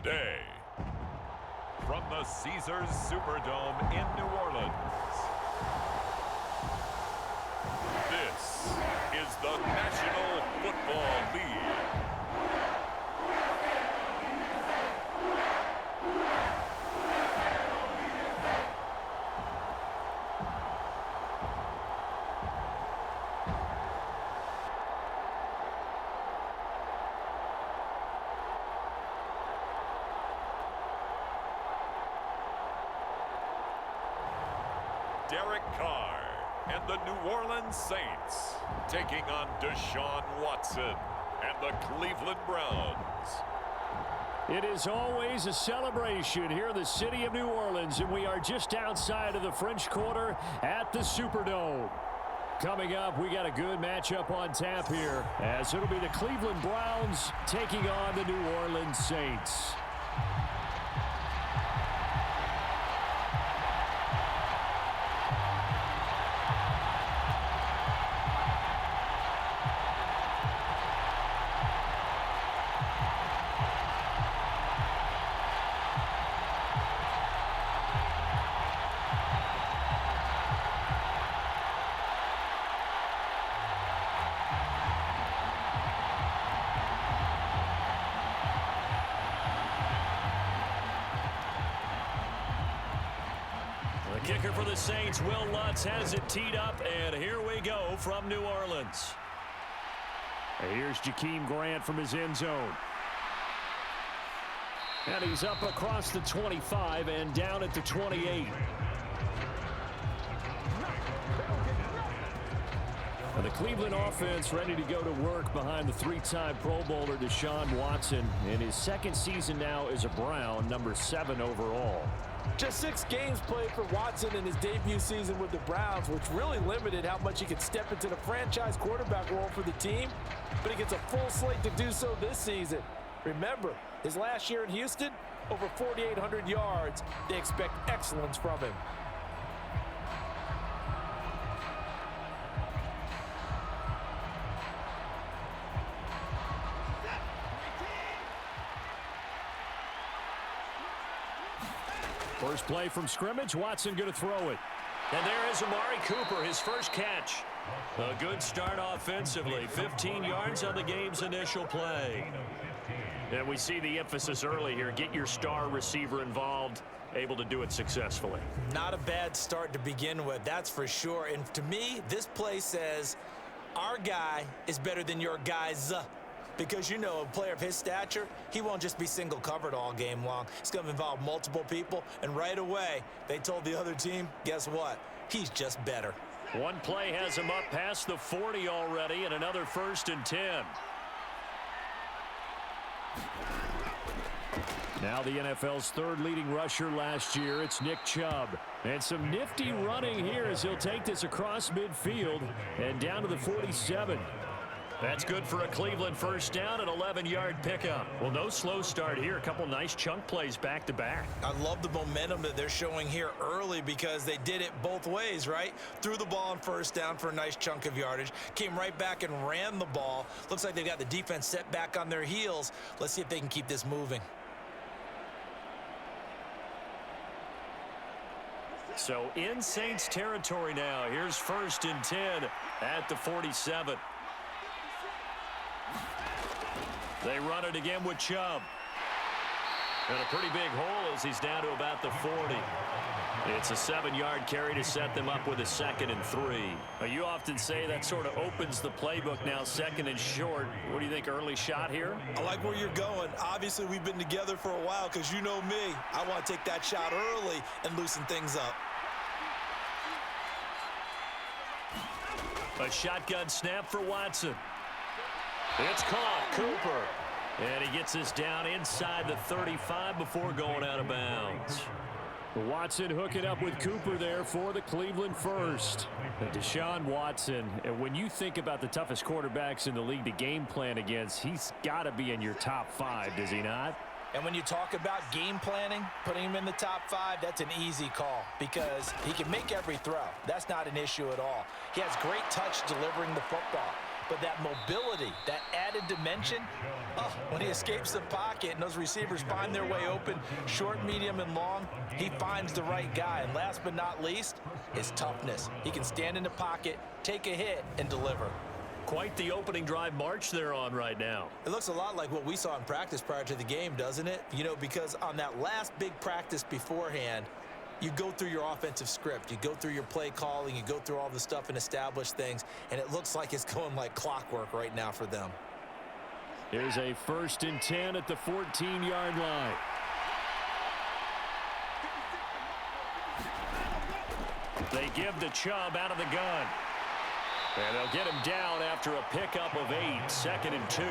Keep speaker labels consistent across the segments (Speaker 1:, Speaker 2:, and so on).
Speaker 1: today. From the Caesars Superdome in New Orleans, this is the National Football League. Derek Carr and the New Orleans Saints taking on Deshaun Watson and the Cleveland Browns.
Speaker 2: It is always a celebration here in the city of New Orleans, and we are just outside of the French Quarter at the Superdome. Coming up, we got a good matchup on tap here, as it'll be the Cleveland Browns taking on the New Orleans Saints. Kicker for the Saints, Will Lutz, has it teed up, and here we go from New Orleans. Here's Jakeem Grant from his end zone. And he's up across the 25 and down at the 28. And the Cleveland offense ready to go to work behind the three-time Pro Bowler Deshaun Watson. In his second season now as a Brown, number 7 overall.
Speaker 3: Just 6 games played for Watson in his debut season with the Browns, which really limited how much he could step into the franchise quarterback role for the team. But he gets a full slate to do so this season. Remember, his last year in Houston, over 4,800 yards. They expect excellence from him.
Speaker 2: First play from scrimmage, Watson going to throw it. And there is Amari Cooper, his first catch. A good start offensively, 15 yards on the game's initial play. And we see the emphasis early here, get your star receiver involved, able to do it successfully.
Speaker 4: Not a bad start to begin with, that's for sure. And to me, this play says, our guy is better than your guys. Because, you know, a player of his stature, he won't just be single covered all game long. It's going to involve multiple people, and right away, they told the other team, guess what? He's just better.
Speaker 2: One play has him up past the 40 already, and another 1st and 10. Now the NFL's 3rd leading rusher last year, it's Nick Chubb. And some nifty running here as he'll take this across midfield and down to the 47. That's good for a Cleveland first down, an 11-yard pickup. Well, no slow start here. A couple nice chunk plays back-to-back.
Speaker 4: I love the momentum that they're showing here early because they did it both ways, right? Threw the ball on first down for a nice chunk of yardage. Came right back and ran the ball. Looks like they've got the defense set back on their heels. Let's see if they can keep this moving.
Speaker 2: So in Saints territory now. Here's 1st and 10 at the 47. They run it again with Chubb. And a pretty big hole as he's down to about the 40. It's a 7-yard carry to set them up with a 2nd and 3. Now, you often say that sort of opens the playbook now, 2nd and short. What do you think, early shot here?
Speaker 4: I like where you're going. Obviously, we've been together for a while because you know me. I want to take that shot early and loosen things up.
Speaker 2: A shotgun snap for Watson. It's caught, Cooper. And he gets us down inside the 35 before going out of bounds. Watson hooking up with Cooper there for the Cleveland first. Deshaun Watson, and when you think about the toughest quarterbacks in the league to game plan against, he's got to be in your top 5, does he not?
Speaker 4: And when you talk about game planning, putting him in the top 5, that's an easy call because he can make every throw. That's not an issue at all. He has great touch delivering the football. But that mobility, that added dimension, when he escapes the pocket and those receivers find their way open, short, medium, and long, he finds the right guy. And last but not least, his toughness. He can stand in the pocket, take a hit, and deliver.
Speaker 2: Quite the opening drive march they're on right now.
Speaker 4: It looks a lot like what we saw in practice prior to the game, doesn't it? You know, because on that last big practice beforehand, you go through your offensive script. You go through your play calling. You go through all the stuff and establish things. And it looks like it's going like clockwork right now for them.
Speaker 2: Here's a 1st and 10 at the 14-yard line. They give the Chubb out of the gun. And they'll get him down after a pickup of 8, 2nd and 2.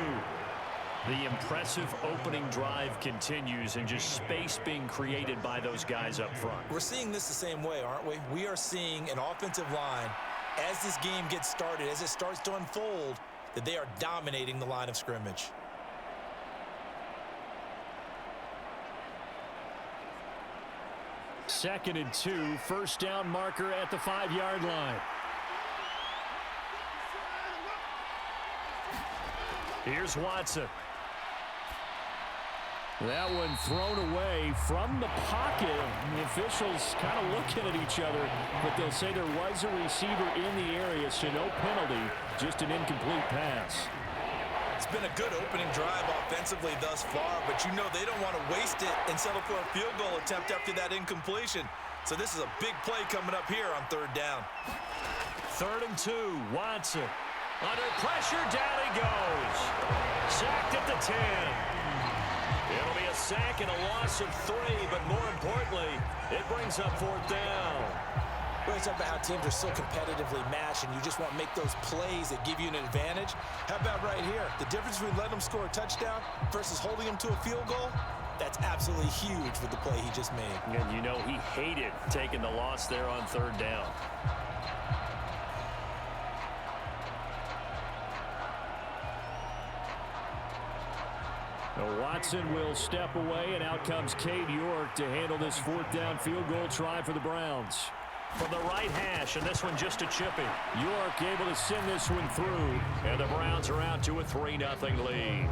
Speaker 2: The impressive opening drive continues, and just space being created by those guys up front.
Speaker 4: We're seeing this the same way, aren't we? We are seeing an offensive line, as this game gets started, as it starts to unfold, that they are dominating the line of scrimmage.
Speaker 2: Second and 2, 1st down marker at the 5-yard line. Here's Watson. That one thrown away from the pocket. The officials kind of looking at each other, but they'll say there was a receiver in the area, so no penalty, just an incomplete pass.
Speaker 4: It's been a good opening drive offensively thus far, but you know they don't want to waste it and settle for a field goal attempt after that incompletion. So this is a big play coming up here on 3rd down.
Speaker 2: 3rd and 2, Watson. Under pressure, down he goes. Sacked at the 10. It'll be a sack and a loss of 3, but more importantly, it brings up 4th down.
Speaker 4: We always talk about how teams are so competitively matched, and you just want to make those plays that give you an advantage. How about right here? The difference between letting them score a touchdown versus holding them to a field goal, that's absolutely huge with the play he just made.
Speaker 2: And you know he hated taking the loss there on 3rd down. Watson will step away, and out comes Cade York to handle this 4th down field goal try for the Browns. From the right hash, and this one just a chippy. York able to send this one through, and the Browns are out to a 3-0 lead.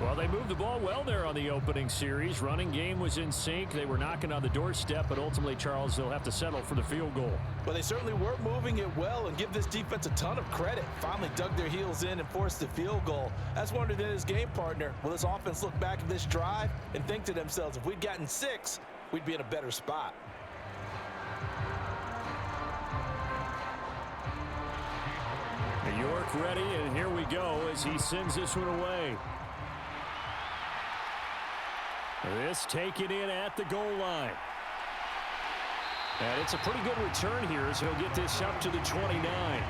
Speaker 2: Well, they moved the ball well there on the opening series. Running game was in sync. They were knocking on the doorstep, but ultimately, Charles, they'll have to settle for the field goal.
Speaker 3: Well, they certainly were moving it well, and give this defense a ton of credit. Finally dug their heels in and forced the field goal. That's wondered in his game partner. Will this offense look back at this drive and think to themselves, if we'd gotten 6, we'd be in a better spot.
Speaker 2: York ready, and here we go as he sends this one away. This taken in at the goal line. And it's a pretty good return here as he'll get this up to the 29.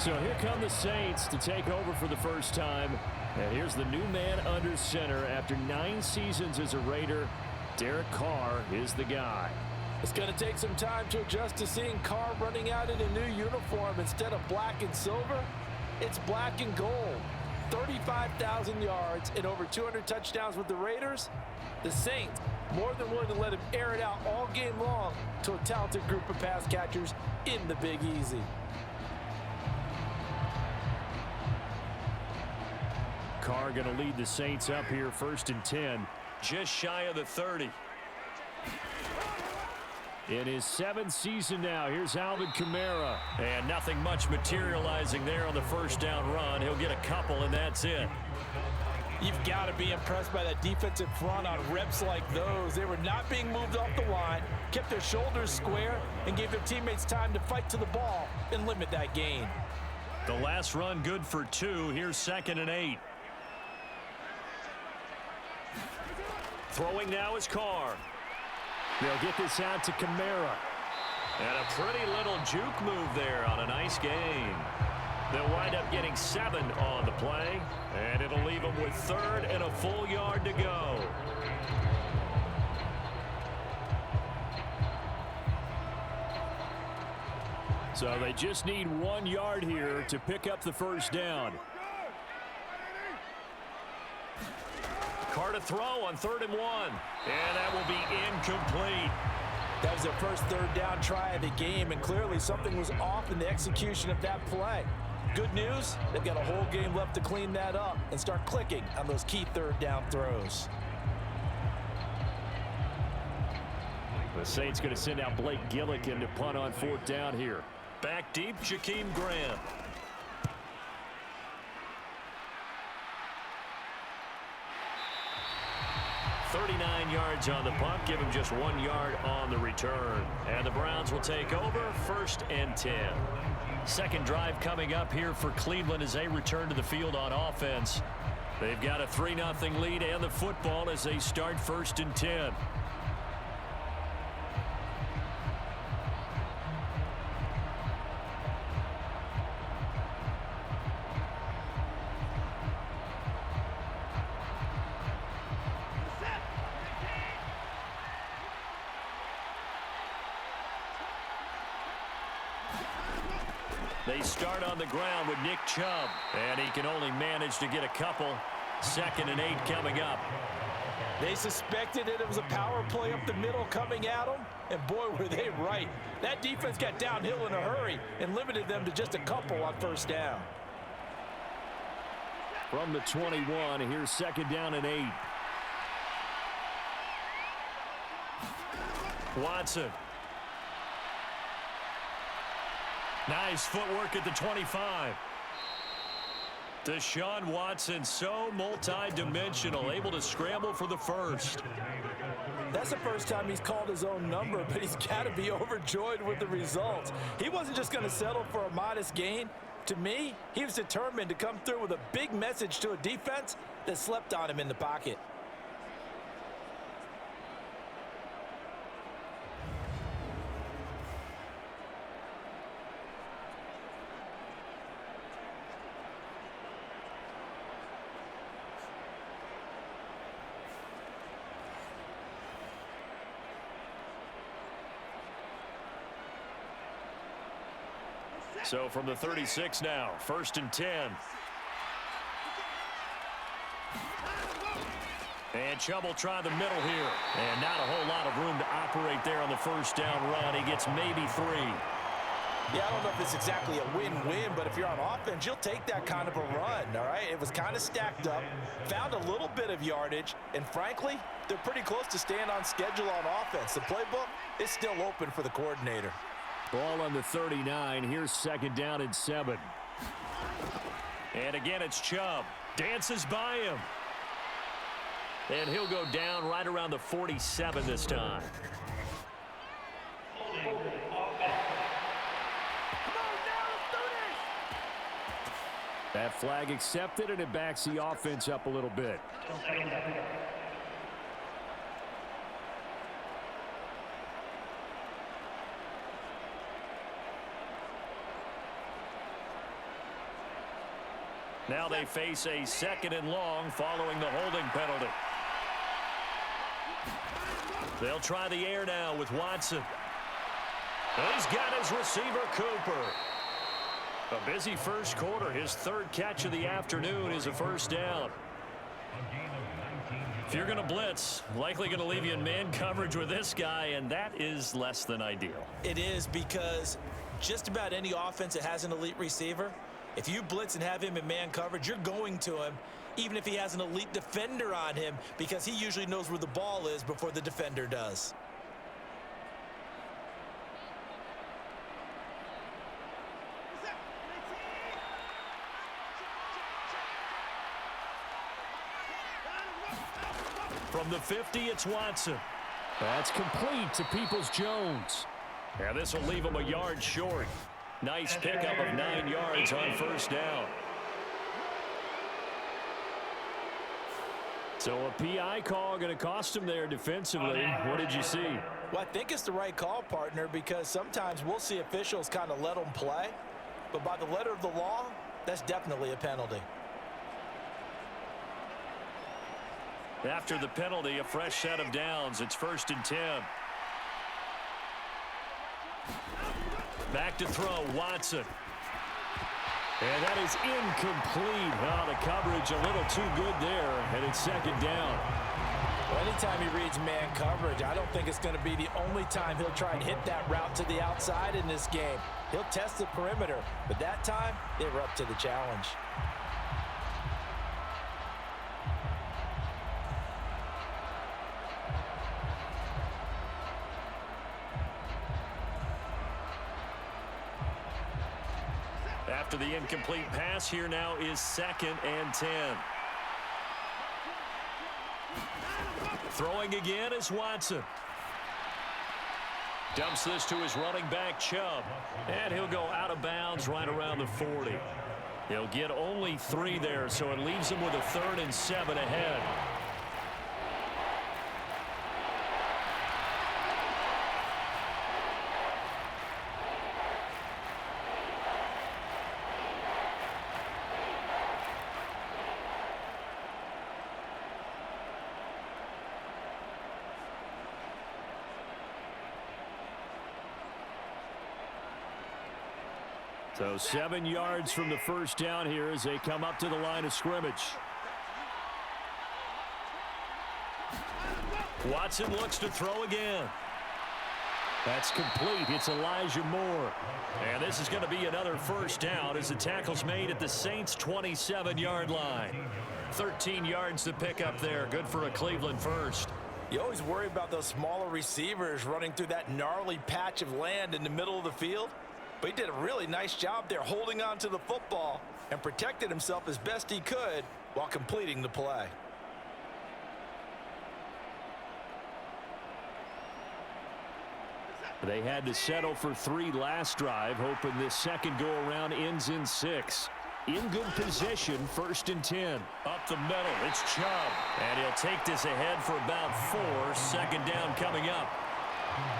Speaker 2: So here come the Saints to take over for the first time. And here's the new man under center after 9 seasons as a Raider. Derek Carr is the guy.
Speaker 3: It's going to take some time to adjust to seeing Carr running out in a new uniform. Instead of black and silver, it's black and gold. 35,000 yards and over 200 touchdowns with the Raiders. The Saints more than willing to let him air it out all game long to a talented group of pass catchers in the Big Easy.
Speaker 2: Carr going to lead the Saints up here, 1st and 10. Just shy of the 30. In his 7th season now, here's Alvin Kamara. And nothing much materializing there on the 1st down run. He'll get a couple, and that's it.
Speaker 3: You've got to be impressed by that defensive front on reps like those. They were not being moved off the line, kept their shoulders square, and gave their teammates time to fight to the ball and limit that gain.
Speaker 2: The last run good for 2. Here's 2nd and 8. Throwing now is Carr. They'll get this out to Kamara. And a pretty little juke move there on a nice gain. They'll wind up getting 7 on the play, and it'll leave them with 3rd and a full yard to go. So they just need 1 yard here to pick up the 1st down. Carter to throw on 3rd and 1. And that will be incomplete.
Speaker 3: That was their first third down try of the game, and clearly something was off in the execution of that play. Good news, they've got a whole game left to clean that up and start clicking on those key third down throws.
Speaker 2: The Saints going to send out Blake Gillikin to punt on 4th down here. Back deep, Jakeem Grant. .39 yards on the punt, give him just 1 yard on the return. And the Browns will take over 1st and 10. Second drive coming up here for Cleveland as they return to the field on offense. They've got a 3-0 lead and the football as they start 1st and 10. They start on the ground with Nick Chubb, and he can only manage to get a couple. 2nd and 8 coming up.
Speaker 3: They suspected it was a power play up the middle coming at them, and boy, were they right. That defense got downhill in a hurry and limited them to just a couple on 1st down.
Speaker 2: From the 21, here's 2nd down and 8. Watson. Nice footwork at the 25. Deshaun Watson, so multi-dimensional, able to scramble for the first.
Speaker 3: That's the first time he's called his own number, but he's got to be overjoyed with the results. He wasn't just going to settle for a modest gain. To me, he was determined to come through with a big message to a defense that slept on him in the pocket.
Speaker 2: So from the 36 now, 1st and 10. And Chubb will try the middle here. And not a whole lot of room to operate there on the 1st down run. He gets maybe 3.
Speaker 3: Yeah, I don't know if it's exactly a win-win, but if you're on offense, you'll take that kind of a run, all right? It was kind of stacked up, found a little bit of yardage, and frankly, they're pretty close to staying on schedule on offense. The playbook is still open for the coordinator.
Speaker 2: Ball on the 39. Here's 2nd down and 7. And again, it's Chubb. Dances by him. And he'll go down right around the 47 this time. That flag accepted, and it backs the offense up a little bit. Now they face a 2nd and long following the holding penalty. They'll try the air now with Watson. He's got his receiver, Cooper. A busy first quarter. His 3rd catch of the afternoon is a 1st down. If you're going to blitz, likely going to leave you in man coverage with this guy, and that is less than ideal.
Speaker 4: It is, because just about any offense that has an elite receiver, if you blitz and have him in man coverage, you're going to him, even if he has an elite defender on him, because he usually knows where the ball is before the defender does.
Speaker 2: From the 50, it's Watson. That's complete to Peoples-Jones. And this will leave him a yard short. Nice pickup of 9 yards on 1st down. So a PI call going to cost him there defensively. What did you see?
Speaker 3: Well, I think it's the right call, partner, because sometimes we'll see officials kind of let them play. But by the letter of the law, that's definitely a penalty.
Speaker 2: After the penalty, a fresh set of downs. It's 1st and 10. Back to throw, Watson. And that is incomplete. Oh, the coverage a little too good there, and it's second down.
Speaker 3: Well, anytime he reads man coverage, I don't think it's going to be the only time he'll try and hit that route to the outside in this game. He'll test the perimeter, but that time, they were up to the challenge.
Speaker 2: After the incomplete pass, here now is 2nd and 10. Throwing again is Watson. Dumps this to his running back, Chubb. And he'll go out of bounds right around the 40. He'll get only 3 there, so it leaves him with a 3rd and 7 ahead. So 7 yards from the first down here as they come up to the line of scrimmage. Watson looks to throw again. That's complete. It's Elijah Moore. And this is going to be another first down as the tackle's made at the Saints' 27-yard line. 13 yards to pick up there. Good for a Cleveland first.
Speaker 3: You always worry about those smaller receivers running through that gnarly patch of land in the middle of the field. But he did a really nice job there holding on to the football and protected himself as best he could while completing the play.
Speaker 2: They had to settle for 3 last drive, hoping this second go-around ends in 6. In good position, 1st and 10. Up the middle, it's Chubb. And he'll take this ahead for about 4. 2nd down coming up.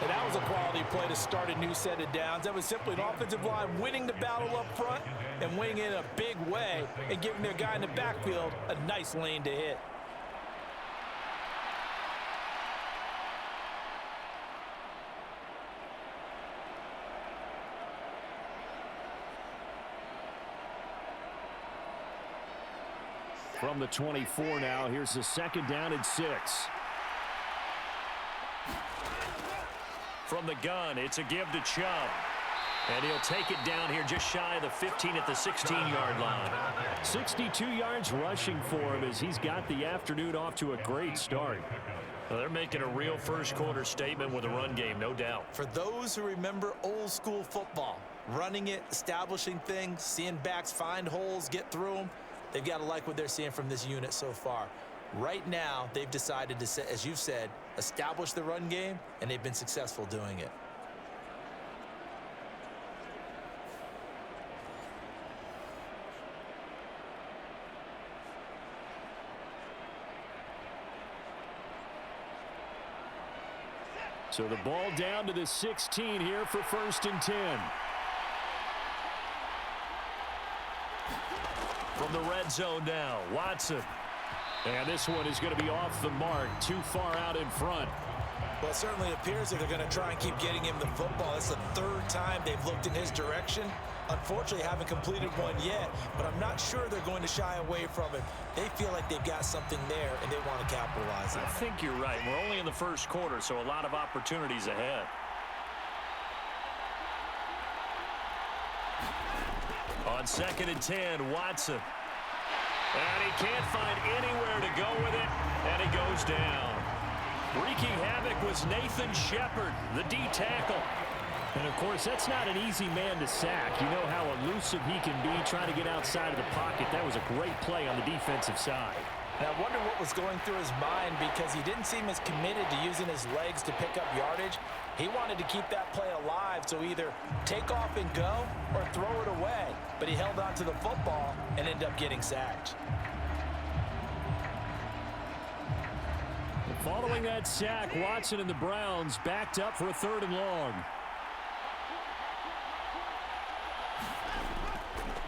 Speaker 3: And that was a quality play to start a new set of downs. That was simply an offensive line winning the battle up front and winning in a big way and giving their guy in the backfield a nice lane to hit.
Speaker 2: From the 24 now, here's the 2nd down and 6. From the gun, it's a give to Chubb. And he'll take it down here just shy of the 15 at the 16-yard line. 62 yards rushing for him as he's got the afternoon off to a great start. Well, they're making a real first-quarter statement with a run game, no doubt.
Speaker 4: For those who remember old-school football, running it, establishing things, seeing backs find holes, get through them, they've got to like what they're seeing from this unit so far. Right now, they've decided to, as you've said, establish the run game, and they've been successful doing it.
Speaker 2: So the ball down to the 16 here for 1st and 10. From the red zone now, Watson. And this one is going to be off the mark, too far out in front.
Speaker 4: Well, it certainly appears that they're going to try and keep getting him the football. It's the 3rd time they've looked in his direction. Unfortunately, haven't completed one yet, but I'm not sure they're going to shy away from it. They feel like they've got something there, and they want to capitalize on it.
Speaker 2: I think you're right. We're only in the first quarter, so a lot of opportunities ahead. On 2nd and 10, Watson. And he can't find anywhere to go with it, and he goes down. Wreaking havoc was Nathan Shepard, the D tackle. And, of course, that's not an easy man to sack. You know how elusive he can be trying to get outside of the pocket. That was a great play on the defensive side.
Speaker 3: And I wonder what was going through his mind because he didn't seem as committed to using his legs to pick up yardage. He wanted to keep that play alive, so either take off and go or throw it away. But he held on to the football and ended up getting sacked.
Speaker 2: Following that sack, Watson and the Browns backed up for a 3rd and long.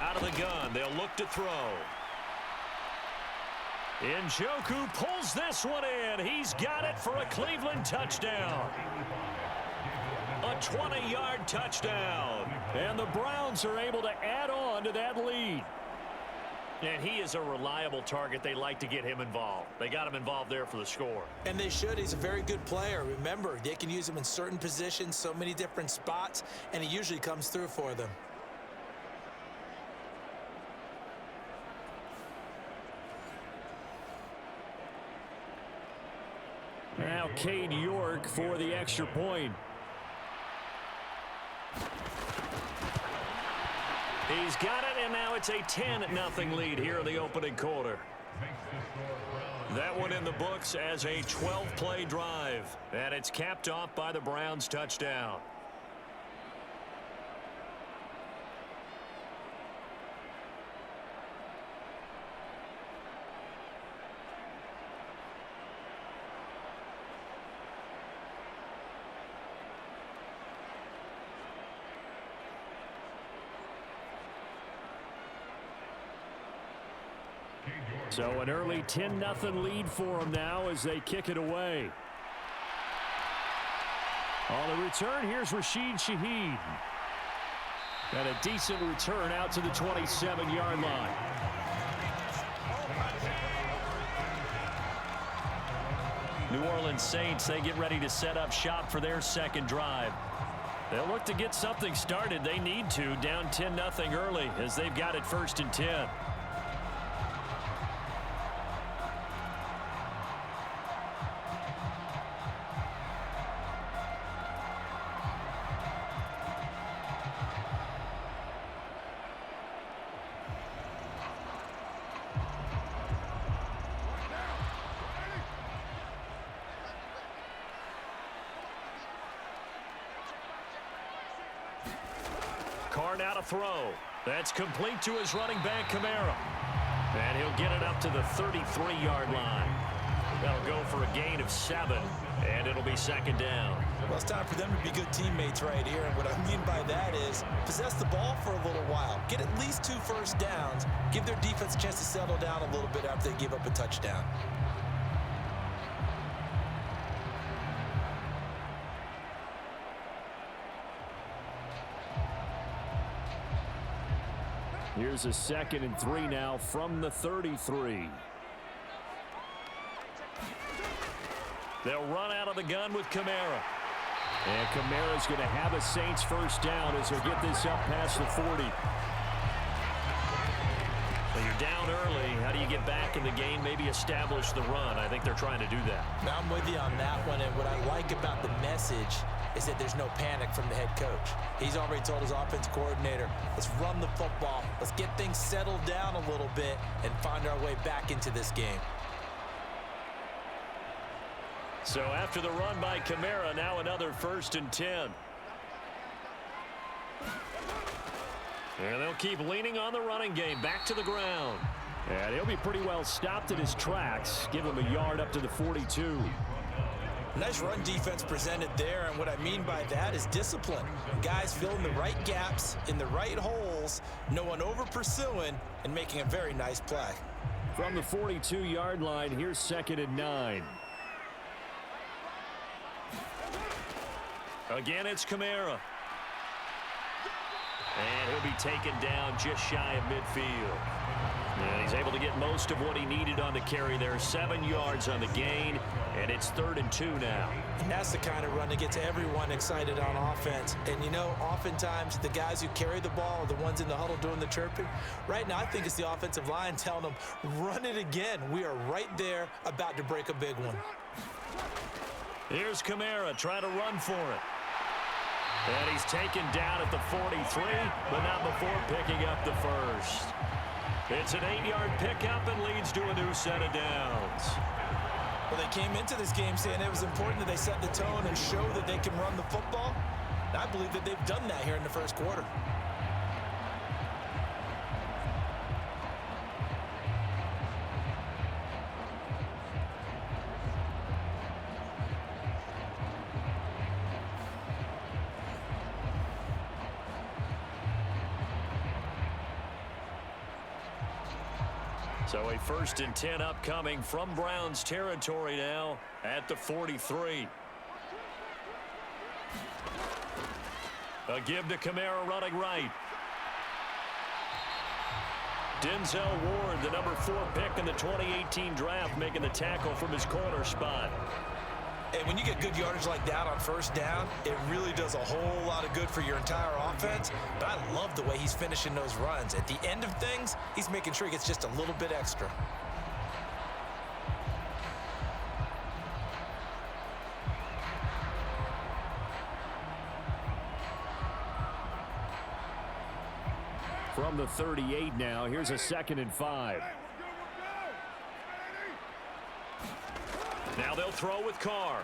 Speaker 2: Out of the gun, they'll look to throw. Njoku pulls this one in. He's got it for a Cleveland touchdown. A A 20-yard touchdown. And the Browns are able to add on to that lead. And he is a reliable target. They like to get him involved. They got him involved there for the score.
Speaker 4: And they should. He's a very good player. Remember, they can use him in certain positions, so many different spots, and he usually comes through for them.
Speaker 2: Now Cade York for the extra point. He's got it, and now it's a 10-0 lead here in the opening quarter. That one in the books as a 12-play drive, and it's capped off by the Browns' touchdown. So an early 10-0 lead for them now as they kick it away. On the return, here's Rashid Shaheed. And a decent return out to the 27-yard line. New Orleans Saints, they get ready to set up shop for their second drive. They'll look to get something started. They need to, down 10-0 early as they've got it 1st and 10. Out a throw. That's complete to his running back, Kamara. And he'll get it up to the 33-yard line. That'll go for a gain of 7, and it'll be 2nd down.
Speaker 4: Well, it's time for them to be good teammates right here. And what I mean by that is possess the ball for a little while. Get at least 2 first downs. Give their defense a chance to settle down a little bit after they give up a touchdown.
Speaker 2: Here's a 2nd and 3 now from the 33. They'll run out of the gun with Kamara. And Kamara's going to have a Saints first down as they get this up past the 40. So you're down early. How do you get back in the game? Maybe establish the run. I think they're trying to do that.
Speaker 4: Now I'm with you on that one. And what I like about the message is that there's no panic from the head coach. He's already told his offense coordinator, let's run the football. Let's get things settled down a little bit and find our way back into this game.
Speaker 2: So after the run by Kamara, now another 1st and 10. And they'll keep leaning on the running game. Back to the ground. And he'll be pretty well stopped in his tracks. Give him a yard up to the 42.
Speaker 4: Nice run defense presented there, and what I mean by that is discipline. Guys filling the right gaps in the right holes, no one over-pursuing, and making a very nice play.
Speaker 2: From the 42-yard line, here's 2nd and 9. Again, it's Kamara. And he'll be taken down just shy of midfield. And he's able to get most of what he needed on the carry there. 7 yards on the gain, and it's 3rd and 2 now.
Speaker 4: And that's the kind of run that gets everyone excited on offense. And, you know, oftentimes the guys who carry the ball are the ones in the huddle doing the chirping. Right now, I think it's the offensive line telling them, run it again. We are right there about to break a big one.
Speaker 2: Here's Kamara trying to run for it. And he's taken down at the 43, but not before picking up the first. It's an 8-yard pickup and leads to a new set of downs.
Speaker 4: Well, they came into this game saying it was important that they set the tone and show that they can run the football. And I believe that they've done that here in the first quarter.
Speaker 2: So a 1st and 10 upcoming from Browns territory now at the 43. A give to Kamara running right. Denzel Ward, the number 4 pick in the 2018 draft, making the tackle from his corner spot.
Speaker 4: And when you get good yardage like that on first down, it really does a whole lot of good for your entire offense. But I love the way he's finishing those runs. At the end of things, he's making sure he gets just a little bit extra.
Speaker 2: From the 38 now, here's a 2nd and 5. Now they'll throw with Carr.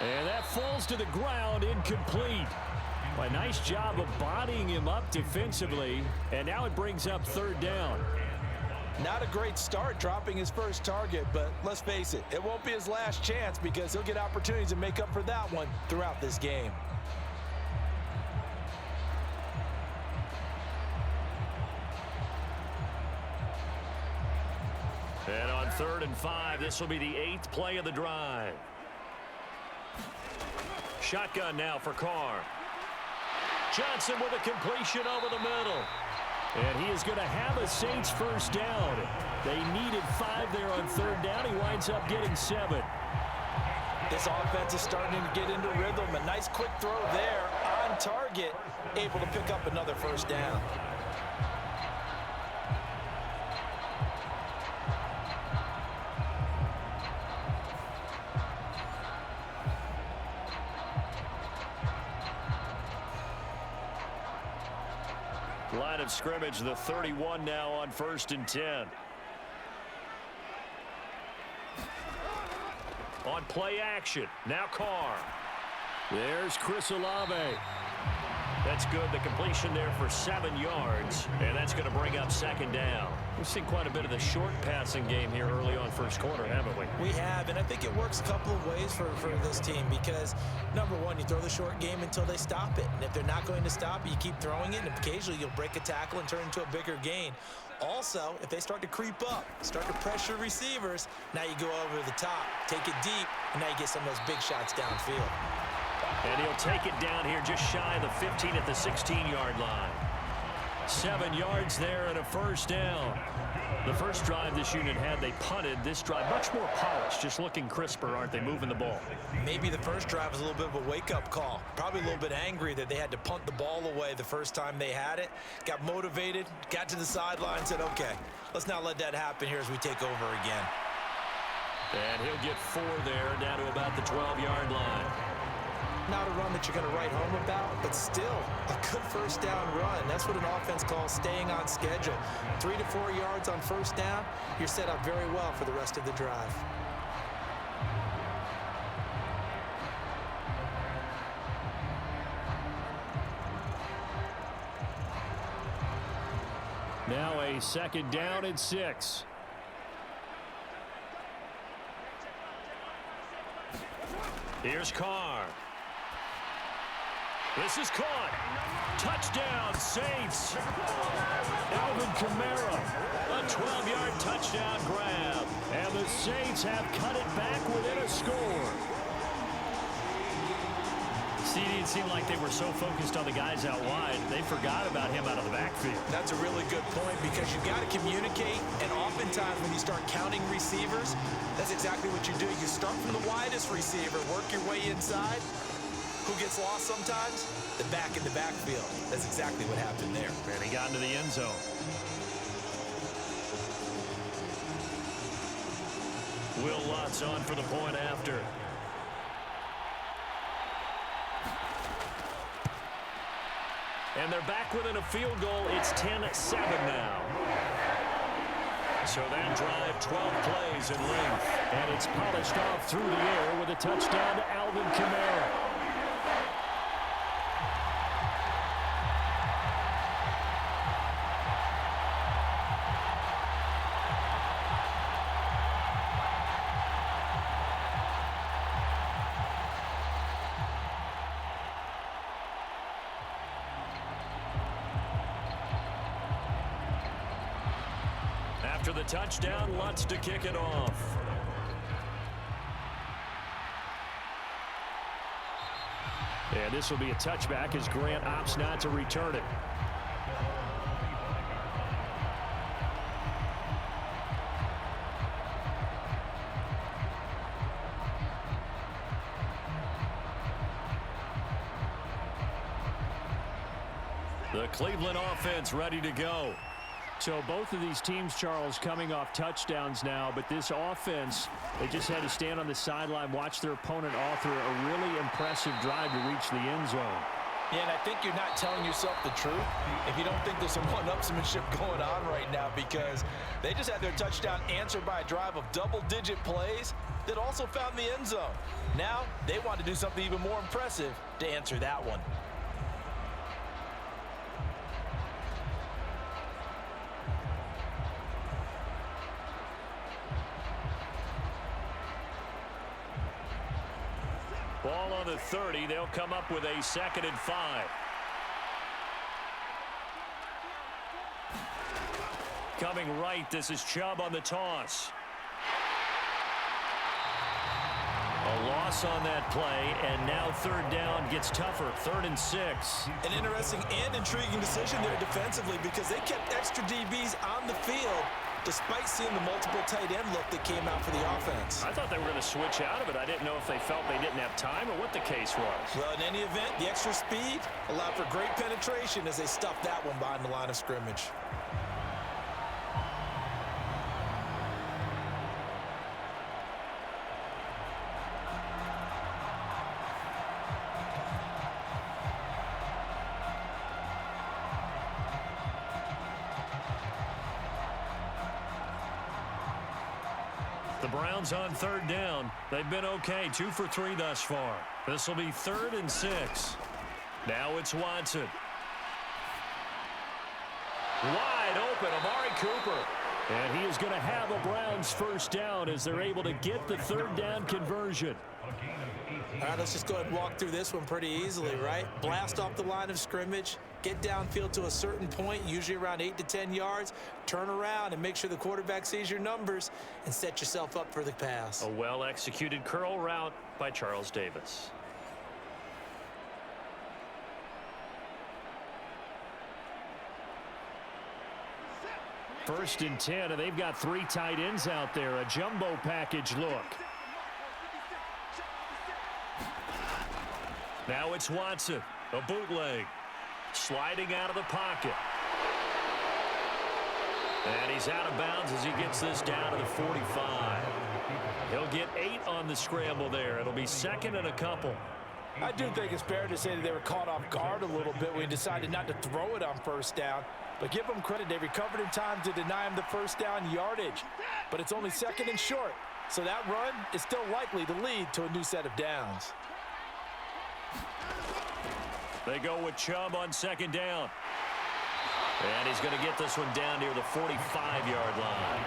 Speaker 2: And that falls to the ground, incomplete. A nice job of bodying him up defensively, and now it brings up 3rd down.
Speaker 3: Not a great start dropping his first target, but let's face it, it won't be his last chance because he'll get opportunities to make up for that one throughout this game.
Speaker 2: And on 3rd and 5, this will be the 8th play of the drive. Shotgun now for Carr. Johnson with a completion over the middle. And he is going to have a Saints first down. They needed 5 there on 3rd down. He winds up getting 7.
Speaker 3: This offense is starting to get into rhythm. A nice quick throw there on target, able to pick up another first down.
Speaker 2: Line of scrimmage, the 31 now on 1st and 10. On play action, now Carr. There's Chris Olave. That's good. The completion there for 7 yards, and that's going to bring up 2nd down. We've seen quite a bit of the short passing game here early on first quarter, haven't we?
Speaker 4: We have, and I think it works a couple of ways for this team because, number one, you throw the short game until they stop it. And if they're not going to stop it, you keep throwing it, and occasionally you'll break a tackle and turn into a bigger gain. Also, if they start to creep up, start to pressure receivers, now you go over the top, take it deep, and now you get some of those big shots downfield.
Speaker 2: And he'll take it down here just shy of the 15 at the 16-yard line. 7 yards there and a first down. The first drive this unit had, they punted. This drive, much more polished, just looking crisper, aren't they, moving the ball?
Speaker 4: Maybe the first drive was a little bit of a wake-up call. Probably a little bit angry that they had to punt the ball away the first time they had it. Got motivated, got to the sideline, and said, okay, let's not let that happen here as we take over again.
Speaker 2: And he'll get 4 there, down to about the 12-yard line.
Speaker 4: Not a run that you're going to write home about, but still a good first down run. That's what an offense calls staying on schedule. 3 to 4 yards on first down, you're set up very well for the rest of the drive.
Speaker 2: Now a 2nd down and 6. Here's Carr. This is caught. Touchdown, Saints. Alvin Kamara, a 12-yard touchdown grab. And the Saints have cut it back within a score. See, it didn't seem like they were so focused on the guys out wide, they forgot about him out of the backfield.
Speaker 4: That's a really good point because you've got to communicate, and oftentimes when you start counting receivers, that's exactly what you do. You start from the widest receiver, work your way inside. Who gets lost sometimes? The back in the backfield. That's exactly what happened there.
Speaker 2: And he got into the end zone. Will Lutz on for the point after. And they're back within a field goal. It's 10-7 now. So that drive, 12 plays in length. And it's polished off through the air with a touchdown to Alvin Kamara. After the touchdown, Lutz to kick it off. And this will be a touchback as Grant opts not to return it. The Cleveland offense ready to go.
Speaker 5: So both of these teams, Charles, coming off touchdowns now, but this offense, they just had to stand on the sideline, watch their opponent author a really impressive drive to reach the end zone.
Speaker 3: Yeah, and I think you're not telling yourself the truth if you don't think there's some one-upsmanship going on right now, because they just had their touchdown answered by a drive of double-digit plays that also found the end zone. Now they want to do something even more impressive to answer that one.
Speaker 2: Ball on the 30. They'll come up with a 2nd and 5. Coming right, this is Chubb on the toss. A loss on that play, and now 3rd down gets tougher. 3rd and 6.
Speaker 4: An interesting and intriguing decision there defensively, because they kept extra DBs on the field despite seeing the multiple tight end look that came out for the offense.
Speaker 2: I thought they were going to switch out of it. I didn't know if they felt they didn't have time or what the case was.
Speaker 4: Well, in any event, the extra speed allowed for great penetration as they stuffed that one behind the line of scrimmage.
Speaker 2: The Browns on 3rd down. They've been okay, 2 for 3 thus far. This will be 3rd and 6. Now it's Watson. Wide open, Amari Cooper. And he is going to have a Browns 1st down as they're able to get the 3rd down conversion.
Speaker 4: All right, let's just go ahead and walk through this one pretty easily, right? Blast off the line of scrimmage, get downfield to a certain point, usually around 8 to 10 yards, turn around and make sure the quarterback sees your numbers and set yourself up for the pass.
Speaker 2: A well-executed curl route by Charles Davis. First and 10, and they've got 3 tight ends out there. A jumbo package look. Now it's Watson, a bootleg, sliding out of the pocket. And he's out of bounds as he gets this down to the 45. He'll get 8 on the scramble there. It'll be 2nd and a couple.
Speaker 3: I do think it's fair to say that they were caught off guard a little bit when he decided not to throw it on 1st down. But give them credit, they recovered in time to deny him the 1st down yardage. But it's only 2nd and short, so that run is still likely to lead to a new set of downs.
Speaker 2: They go with Chubb on 2nd down. And he's going to get this one down near the 45-yard line.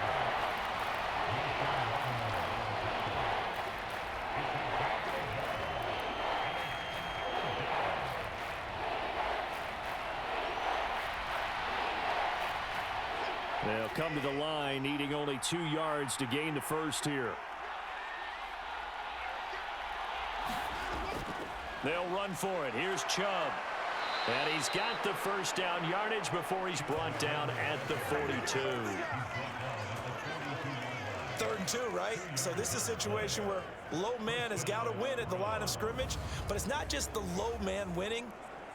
Speaker 2: They'll come to the line, needing only 2 yards to gain the 1st here. They'll run for it. Here's Chubb. And he's got the 1st down yardage before he's brought down at the 42.
Speaker 4: 3rd and 2, right? So this is a situation where low man has got to win at the line of scrimmage, but it's not just the low man winning.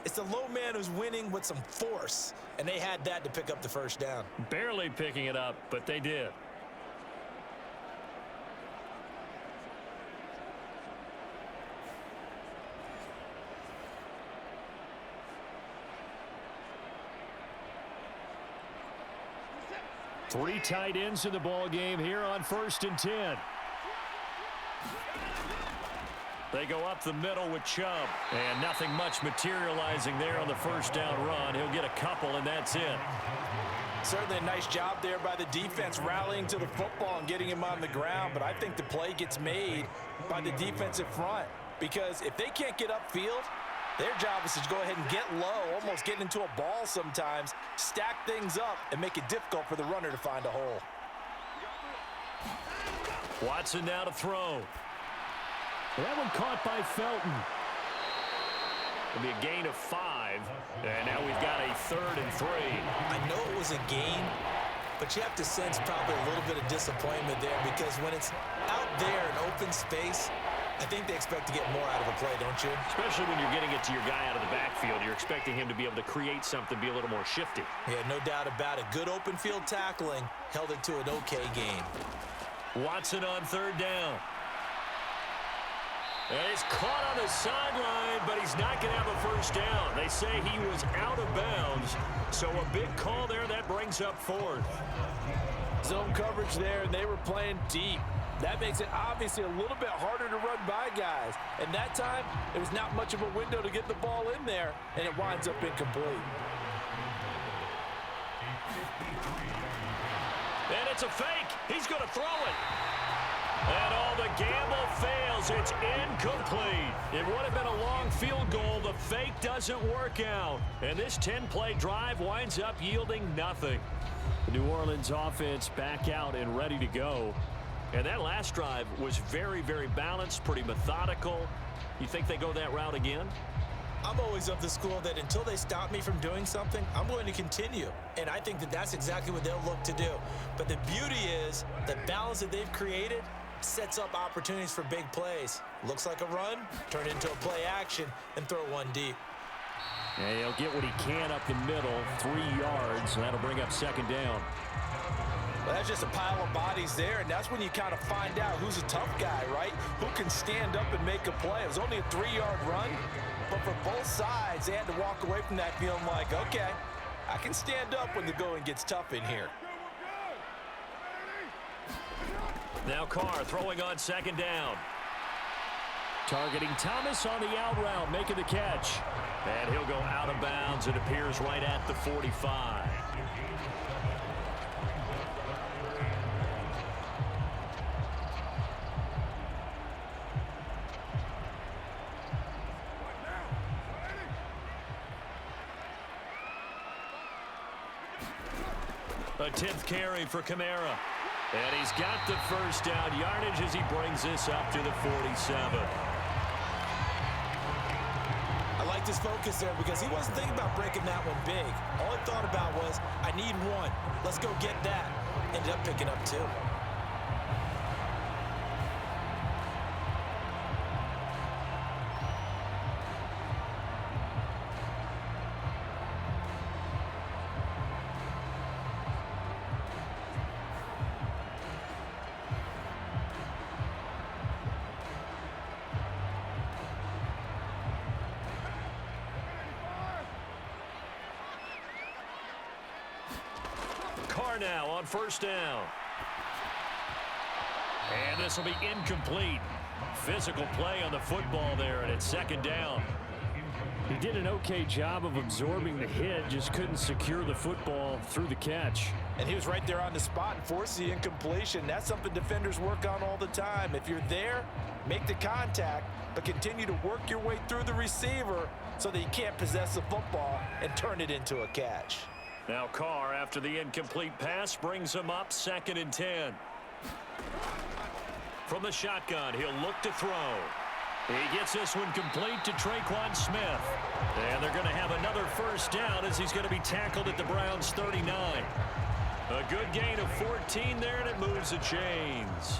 Speaker 4: It's the low man who's winning with some force, and they had that to pick up the 1st down.
Speaker 2: Barely picking it up, but they did. Three tight ends in the ball game here on 1st and 10. They go up the middle with Chubb, and nothing much materializing there on the 1st down run. He'll get a couple, and that's it.
Speaker 3: Certainly a nice job there by the defense rallying to the football and getting him on the ground, but I think the play gets made by the defensive front, because if they can't get upfield, their job is to go ahead and get low, almost getting into a ball sometimes, stack things up, and make it difficult for the runner to find a hole.
Speaker 2: Watson now to throw.
Speaker 5: That one caught by Felton.
Speaker 2: It'll be a gain of 5. And now we've got a 3rd and 3.
Speaker 4: I know it was a gain, but you have to sense probably a little bit of disappointment there because when it's out there in open space, I think they expect to get more out of a play, don't you?
Speaker 2: Especially when you're getting it to your guy out of the backfield. You're expecting him to be able to create something, be a little more shifty.
Speaker 4: Yeah, no doubt about it. Good open field tackling held it to an okay game.
Speaker 2: Watson on 3rd down. And he's caught on the sideline, but he's not going to have a first down. They say he was out of bounds, so a big call there. That brings up 4th.
Speaker 3: Zone coverage there, and they were playing deep. That makes it obviously a little bit harder to run by guys. And that time, it was not much of a window to get the ball in there, and it winds up incomplete.
Speaker 2: And it's a fake. He's going to throw it. And all the gamble fails. It's incomplete. It would have been a long field goal. The fake doesn't work out. And this 10-play drive winds up yielding nothing.
Speaker 5: The New Orleans offense back out and ready to go.
Speaker 2: And that last drive was very, very balanced, pretty methodical. You think they go that route again?
Speaker 4: I'm always of the school that until they stop me from doing something, I'm going to continue. And I think that that's exactly what they'll look to do. But the beauty is the balance that they've created sets up opportunities for big plays. Looks like a run, turn into a play action, and throw one deep.
Speaker 5: And he'll get what he can up the middle, 3 yards, and that'll bring up 2nd down.
Speaker 3: Well, that's just a pile of bodies there, and that's when you kind of find out who's a tough guy, right? Who can stand up and make a play. It was only a 3-yard run, but for both sides, they had to walk away from that feeling like, okay, I can stand up when the going gets tough in here.
Speaker 2: Now Carr throwing on 2nd down.
Speaker 5: Targeting Thomas on the out route, making the catch.
Speaker 2: And he'll go out of bounds. It appears right at the 45. A 10th carry for Kamara. And he's got the first down yardage as he brings this up to the 47.
Speaker 4: I like this focus there because he wasn't thinking about breaking that one big. All he thought about was, I need 1. Let's go get that. Ended up picking up 2.
Speaker 2: Carr now on 1st down. And this will be incomplete. Physical play on the football there, and it's 2nd down.
Speaker 5: He did an okay job of absorbing the hit, just couldn't secure the football through the catch.
Speaker 3: And he was right there on the spot and forced the incompletion. That's something defenders work on all the time. If you're there, make the contact, but continue to work your way through the receiver so that you can't possess the football and turn it into a catch.
Speaker 2: Now Carr, after the incomplete pass, brings him up 2nd and 10. From the shotgun, he'll look to throw. He gets this one complete to Traquan Smith. And they're going to have another first down as he's going to be tackled at the Browns' 39. A good gain of 14 there, and it moves the chains.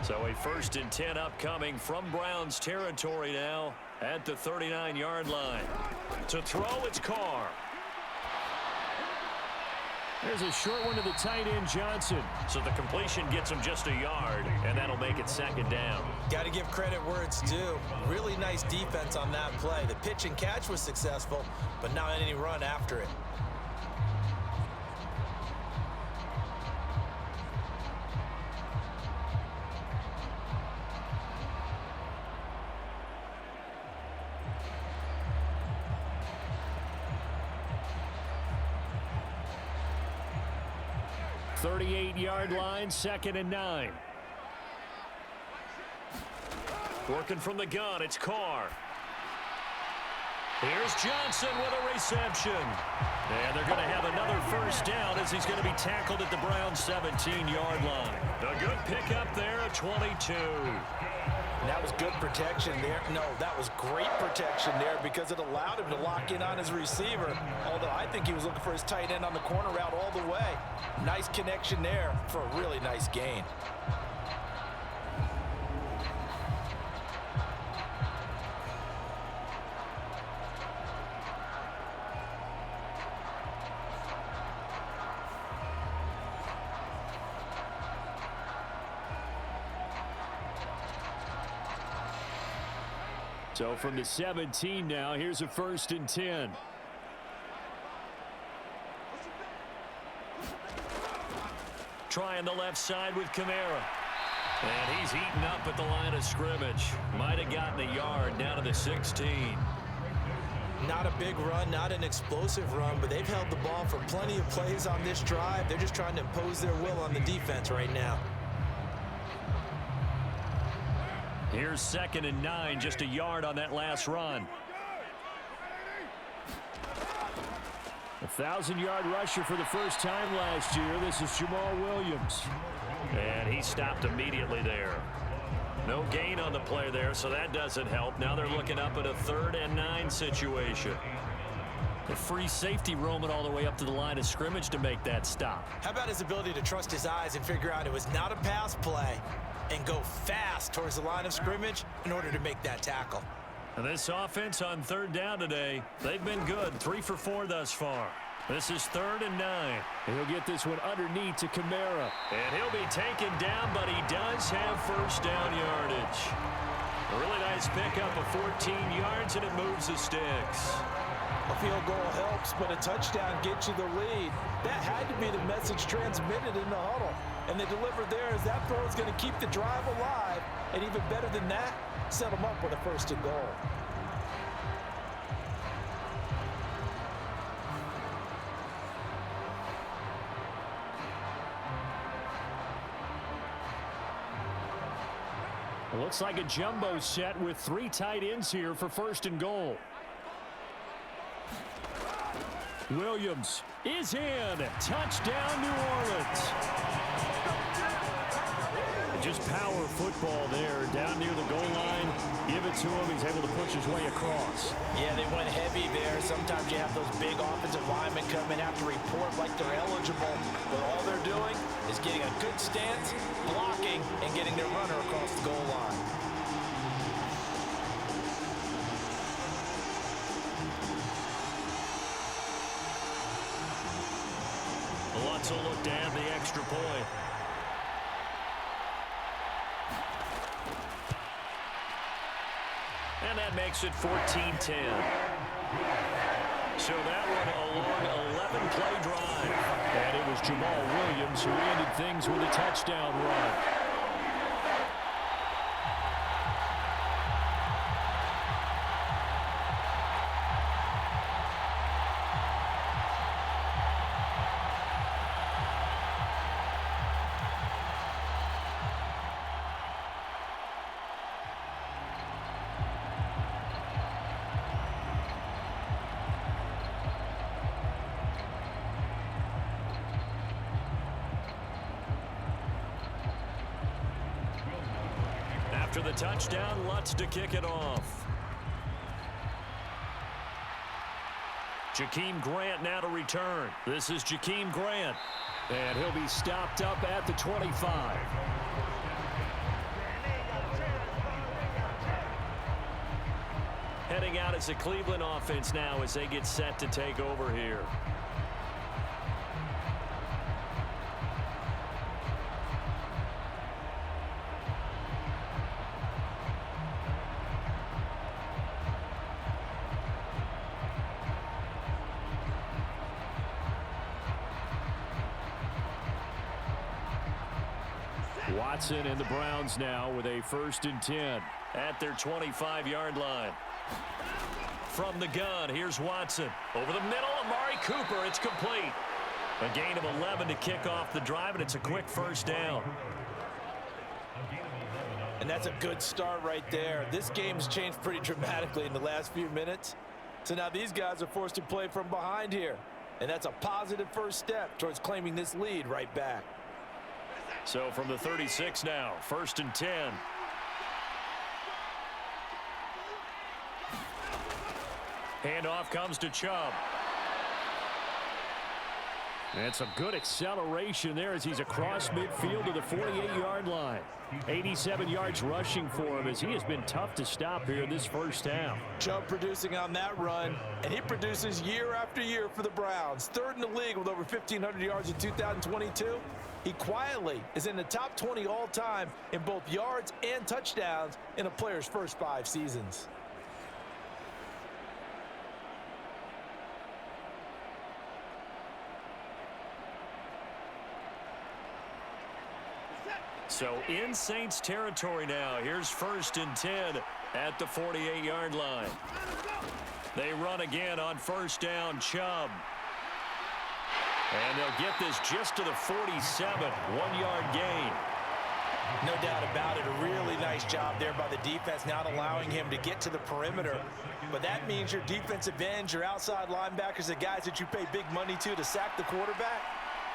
Speaker 2: So a 1st and 10 upcoming from Browns territory now at the 39-yard line. To throw, it's Carr.
Speaker 5: There's a short one to the tight end, Johnson.
Speaker 2: So the completion gets him just a yard, and that'll make it 2nd down.
Speaker 4: Got to give credit where it's due. Really nice defense on that play. The pitch and catch was successful, but not any run after it.
Speaker 5: .38-yard line, 2nd and 9.
Speaker 2: Working from the gun, it's Carr. Here's Johnson with a reception. And they're going to have another first down as he's going to be tackled at the Browns' 17-yard line. A good pickup there at 22.
Speaker 3: And that was good protection there. No, that was great protection there because it allowed him to lock in on his receiver. Although I think he was looking for his tight end on the corner route all the way. Nice connection there for a really nice gain.
Speaker 5: So from the 17 now, here's a 1st and 10.
Speaker 2: Trying the left side with Kamara. And he's eaten up at the line of scrimmage. Might have gotten a yard down to the 16.
Speaker 4: Not a big run, not an explosive run, but they've held the ball for plenty of plays on this drive. They're just trying to impose their will on the defense right now.
Speaker 2: Here's 2nd and 9, just a yard on that last run.
Speaker 5: 1,000-yard rusher for the first time last year. This is Jamal Williams.
Speaker 2: And he stopped immediately there. No gain on the play there, so that doesn't help. Now they're looking up at a 3rd and 9 situation. The free safety roaming all the way up to the line of scrimmage to make that stop.
Speaker 4: How about his ability to trust his eyes and figure out it was not a pass play and go fast towards the line of scrimmage in order to make that tackle.
Speaker 2: And this offense on 3rd down today, they've been good. 3 for 4 thus far. This is 3rd and 9.
Speaker 5: And he'll get this one underneath to Kamara.
Speaker 2: And he'll be taken down, but he does have first down yardage. A really nice pickup of 14 yards, and it moves the sticks.
Speaker 3: A field goal helps, but a touchdown gets you the lead. That had to be the message transmitted in the huddle. And they delivered there as that throw is going to keep the drive alive. And even better than that, set them up with a 1st and goal.
Speaker 5: It looks like a jumbo set with 3 tight ends here for 1st and goal. Williams is in. Touchdown, New Orleans. Just power football there down near the goal line. Give it to him. He's able to push his way across.
Speaker 3: Yeah, they went heavy there. Sometimes you have those big offensive linemen come in, have to report like they're eligible. But all they're doing is getting a good stance, blocking, and getting their runner across the goal line.
Speaker 2: Lutz will look to add the extra point. And that makes it 14-10. So that one a long 11-play drive.
Speaker 5: And it was Jamal Williams who ended things with a touchdown run.
Speaker 2: After the touchdown, Lutz to kick it off. Jakeem Grant now to return. This is Jakeem Grant.
Speaker 5: And he'll be stopped up at the 25.
Speaker 2: Heading out as a Cleveland offense now as they get set to take over here.
Speaker 5: Watson and the Browns now with a 1st and 10.
Speaker 2: At their 25-yard line. From the gun, here's Watson. Over the middle, Amari Cooper. It's complete. A gain of 11 to kick off the drive, and it's a quick first down.
Speaker 3: And that's a good start right there. This game's changed pretty dramatically in the last few minutes. So now these guys are forced to play from behind here. And that's a positive first step towards claiming this lead right back.
Speaker 2: So from the 36 now, 1st and 10. Handoff comes to Chubb.
Speaker 5: And some good acceleration there as he's across midfield to the 48-yard line. 87 yards rushing for him as he has been tough to stop here in this first half.
Speaker 3: Chubb producing on that run, and he produces year after year for the Browns. 3rd in the league with over 1,500 yards in 2022. He quietly is in the top 20 all-time in both yards and touchdowns in a player's first 5 seasons.
Speaker 2: So in Saints territory now. Here's 1st and 10 at the 48-yard line. They run again on 1st down, Chubb. And they'll get this just to the 47, 1-yard gain.
Speaker 4: No doubt about it, a really nice job there by the defense, not allowing him to get to the perimeter. But that means your defensive ends, your outside linebackers, the guys that you pay big money to sack the quarterback,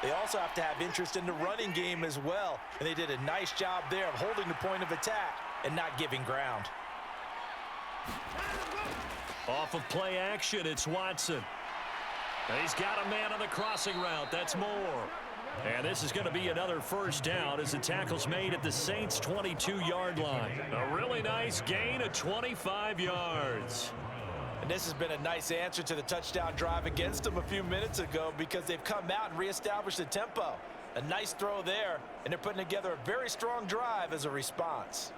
Speaker 4: they also have to have interest in the running game as well. And they did a nice job there of holding the point of attack and not giving ground.
Speaker 2: Off of play action, it's Watson. He's got a man on the crossing route. That's Moore. And this is going to be another 1st down as the tackle's made at the Saints' 22-yard line. A really nice gain of 25 yards.
Speaker 3: And this has been a nice answer to the touchdown drive against them a few minutes ago because they've come out and reestablished the tempo. A nice throw there, and they're putting together a very strong drive as a response.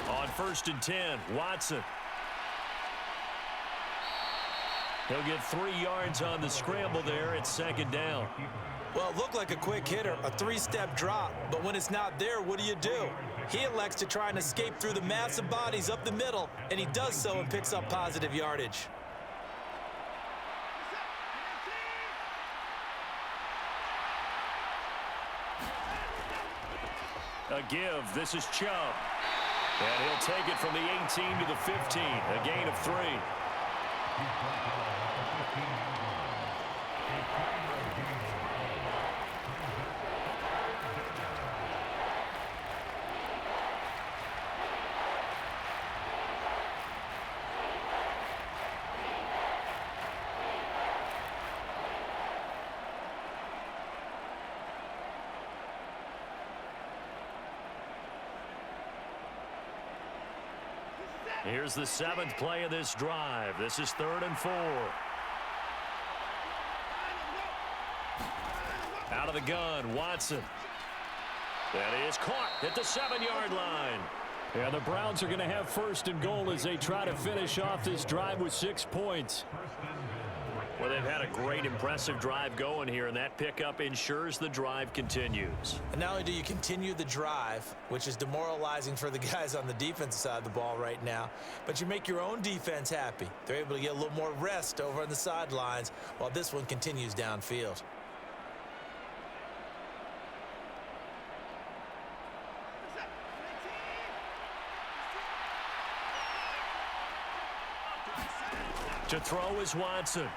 Speaker 2: On 1st and 10, Watson. He'll get 3 yards on the scramble there at 2nd down.
Speaker 4: Well, it looked like a quick hitter, a 3-step drop, but when it's not there, what do? He elects to try and escape through the massive bodies up the middle, and he does so and picks up positive yardage.
Speaker 2: A give. This is Chubb. And he'll take it from the 18 to the 15. A gain of 3. Here's the 7th play of this drive. This is 3rd and 4. Out of the gun, Watson. That is caught at the 7-yard line.
Speaker 5: Yeah, the Browns are going to have 1st and goal as they try to finish off this drive with 6 points.
Speaker 2: Well, they've had a great, impressive drive going here, and that pickup ensures the drive continues.
Speaker 4: And not only do you continue the drive, which is demoralizing for the guys on the defensive side of the ball right now, but you make your own defense happy. They're able to get a little more rest over on the sidelines while this one continues downfield.
Speaker 2: To throw is Watson.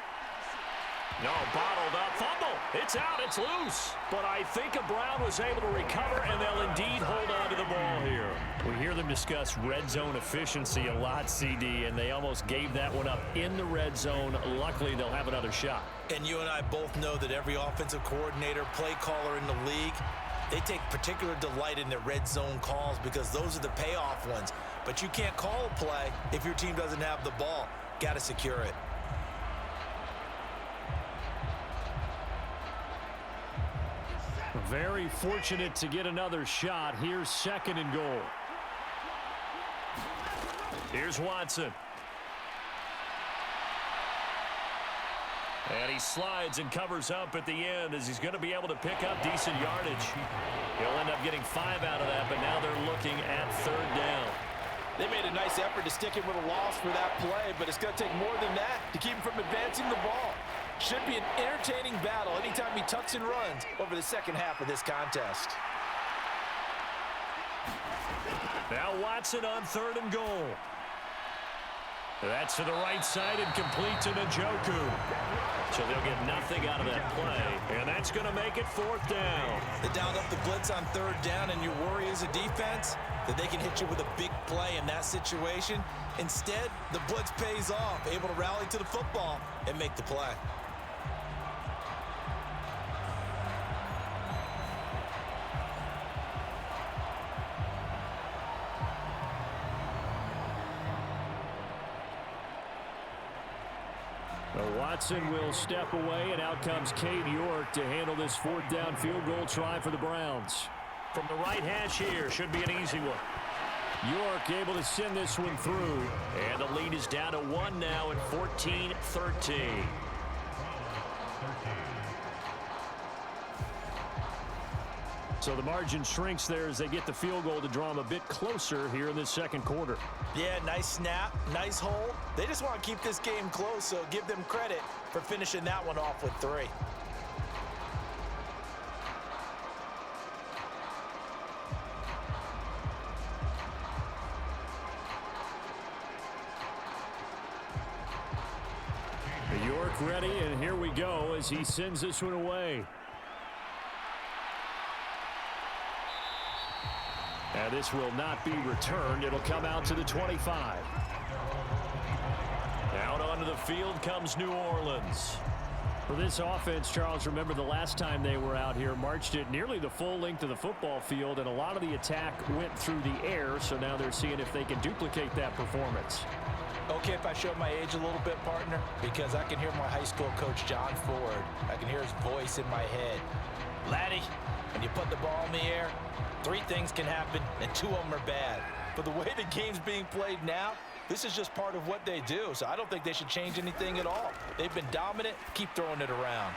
Speaker 2: No, bottled up. Fumble. It's out. It's loose. But I think a Brown was able to recover, and they'll indeed hold on to the ball here.
Speaker 5: We hear them discuss red zone efficiency a lot, CD, and they almost gave that one up in the red zone. Luckily, they'll have another shot.
Speaker 4: And you and I both know that every offensive coordinator, play caller in the league, they take particular delight in their red zone calls because those are the payoff ones. But you can't call a play if your team doesn't have the ball. Got to secure it.
Speaker 5: Very fortunate to get another shot. Here's 2nd and goal.
Speaker 2: Here's Watson. And he slides and covers up at the end as he's going to be able to pick up decent yardage. He'll end up getting 5 out of that, but now they're looking at 3rd down.
Speaker 3: They made a nice effort to stick him with a loss for that play, but it's going to take more than that to keep him from advancing the ball. Should be an entertaining battle anytime he tucks and runs over the second half of this contest.
Speaker 2: Now Watson on 3rd and goal. That's to the right side and complete to Njoku. So they'll get nothing out of that play, and that's going to make it 4th down.
Speaker 4: They dialed up the blitz on 3rd down, and your worry as a defense that they can hit you with a big play in that situation. Instead, the blitz pays off, able to rally to the football and make the play.
Speaker 5: Watson will step away, and out comes Cade York to handle this 4th down field goal try for the Browns.
Speaker 2: From the right hash here, should be an easy one.
Speaker 5: York able to send this one through.
Speaker 2: And the lead is down to 1 now at 14-13.
Speaker 5: So the margin shrinks there as they get the field goal to draw them a bit closer here in this second quarter.
Speaker 4: Yeah, nice snap, nice hold. They just want to keep this game close, so give them credit for finishing that one off with 3.
Speaker 5: York ready, and here we go as he sends this one away. And this will not be returned. It'll come out to the 25.
Speaker 2: Out onto the field comes New Orleans.
Speaker 5: For this offense, Charles, remember the last time they were out here, marched it nearly the full length of the football field, and a lot of the attack went through the air, so now they're seeing if they can duplicate that performance.
Speaker 3: Okay, if I show my age a little bit, partner, because I can hear my high school coach, John Ford. I can hear his voice in my head. Laddie, when you put the ball in the air, 3 things can happen, and 2 of them are bad. But the way the game's being played now, this is just part of what they do, so I don't think they should change anything at all. They've been dominant. Keep throwing it around.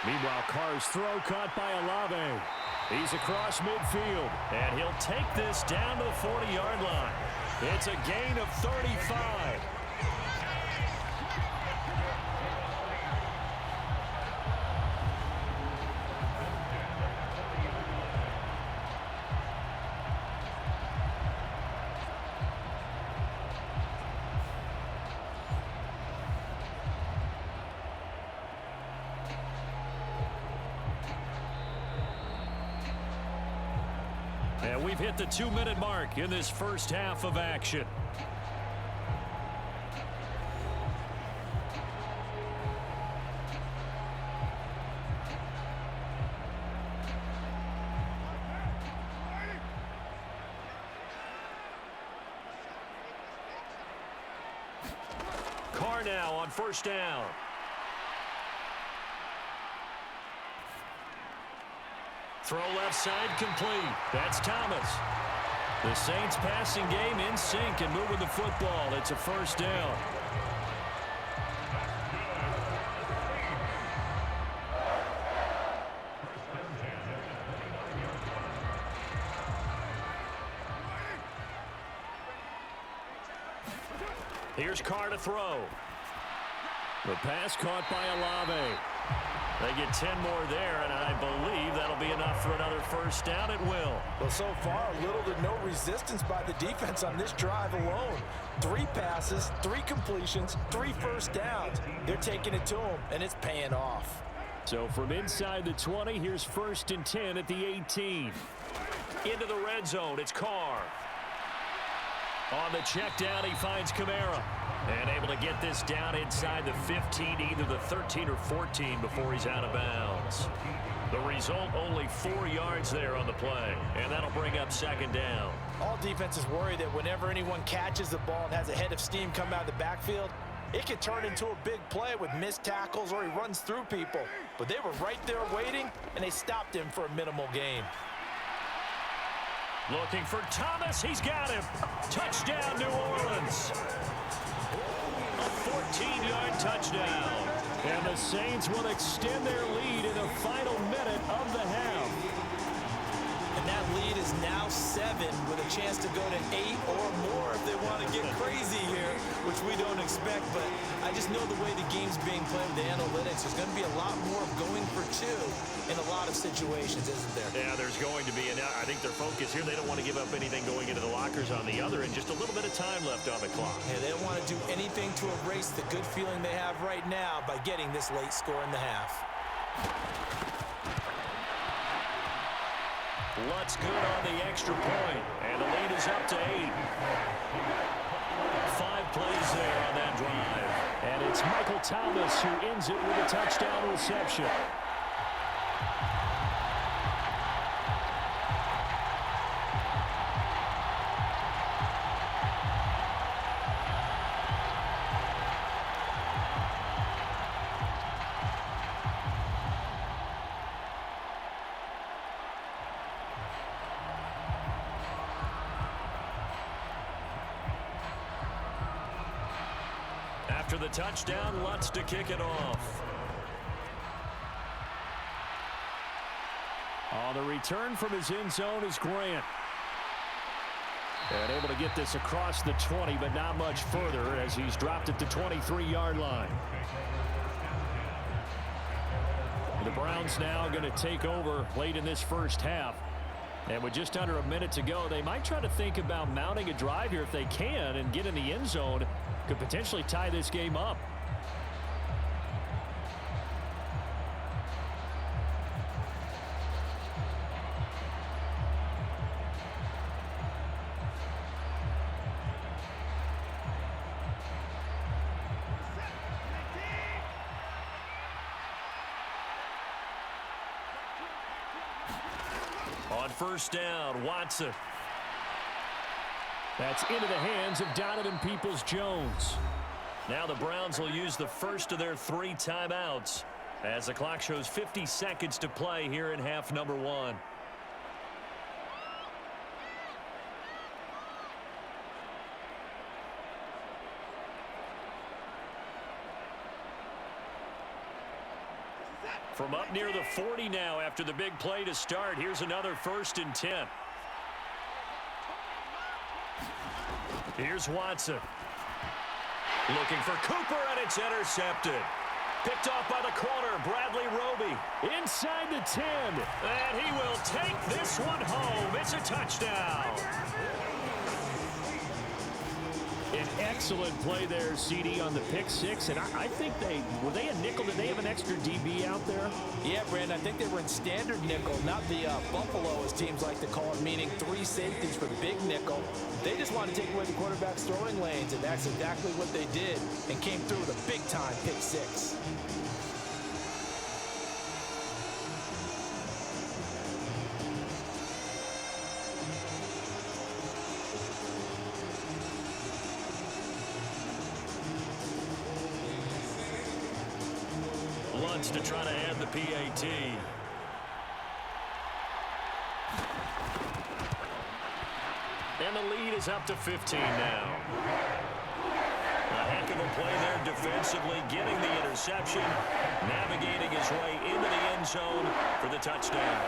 Speaker 5: Meanwhile, Carr's throw caught by Olave. He's across midfield,
Speaker 2: and he'll take this down to the 40-yard line. It's a gain of 35. And we've hit the 2-minute mark in this first half of action. Carr now on 1st down. Throw left side complete. That's Thomas. The Saints passing game in sync and moving the football. It's a 1st down. Here's Carr to throw.
Speaker 5: The pass caught by Olave.
Speaker 2: They get 10 more there, and I believe that'll be enough for another 1st down. It will.
Speaker 3: Well, so far, little to no resistance by the defense on this drive alone. 3 passes, 3 completions, 3 1st downs. They're taking it to them, and it's paying off.
Speaker 5: So from inside the 20, here's 1st and 10 at the 18.
Speaker 2: Into the red zone, it's Carr. On the check down, he finds Kamara. And able to get this down inside the 15, either the 13 or 14 before he's out of bounds. The result, only 4 yards there on the play. And that'll bring up 2nd down.
Speaker 3: All defenses worry that whenever anyone catches the ball and has a head of steam come out of the backfield, it can turn into a big play with missed tackles or he runs through people. But they were right there waiting, and they stopped him for a minimal gain.
Speaker 2: Looking for Thomas. He's got him. Touchdown, New Orleans. A 14-yard touchdown.
Speaker 5: And the Saints will extend their lead in the final minute of the half.
Speaker 4: And And that lead is now 7 with a chance to go to 8 or more if they want to get crazy here, which we don't expect. But I just know the way the game's being played with the analytics, there's going to be a lot more of going for 2 in a lot of situations, isn't there?
Speaker 2: Yeah, there's going to be. And I think their focus here, they don't want to give up anything going into the lockers on the other, and just a little bit of time left on the clock.
Speaker 4: Yeah, they don't want to do anything to erase the good feeling they have right now by getting this late score in the half.
Speaker 2: Lutz good on the extra point, and the lead is up to 8. 5 plays there on that drive.
Speaker 5: And it's Michael Thomas who ends it with a touchdown reception.
Speaker 2: After the touchdown, Lutz to kick it off.
Speaker 5: On the return from his end zone is Grant. And able to get this across the 20, but not much further as he's dropped at the 23-yard line. The Browns now going to take over late in this first half. And with just under a minute to go, they might try to think about mounting a drive here if they can and get in the end zone. Could potentially tie this game up.
Speaker 2: On first down, Watson.
Speaker 5: That's into the hands of Donovan Peoples-Jones.
Speaker 2: Now the Browns will use the first of their 3 timeouts as the clock shows 50 seconds to play here in half number 1. From up near the 40 now after the big play to start, here's another 1st and 10. Here's Watson. Looking for Cooper, and it's intercepted. Picked off by the corner, Bradley Roby.
Speaker 5: Inside the 10.
Speaker 2: And he will take this one home. It's a touchdown.
Speaker 5: An excellent play there, CD, on the pick 6. And I think were they a nickel? Did they have an extra DB out there?
Speaker 3: Yeah, Brandon, I think they were in standard nickel, not the Buffalo, as teams like to call it, meaning 3 safeties for big nickel. They just wanted to take away the quarterback's throwing lanes, and that's exactly what they did, and came through with a big-time pick 6.
Speaker 2: Lutz to try to add the PAT. And the lead is up to 15 now. A heck of a play there defensively, getting the interception, navigating his way into the end zone for the touchdown.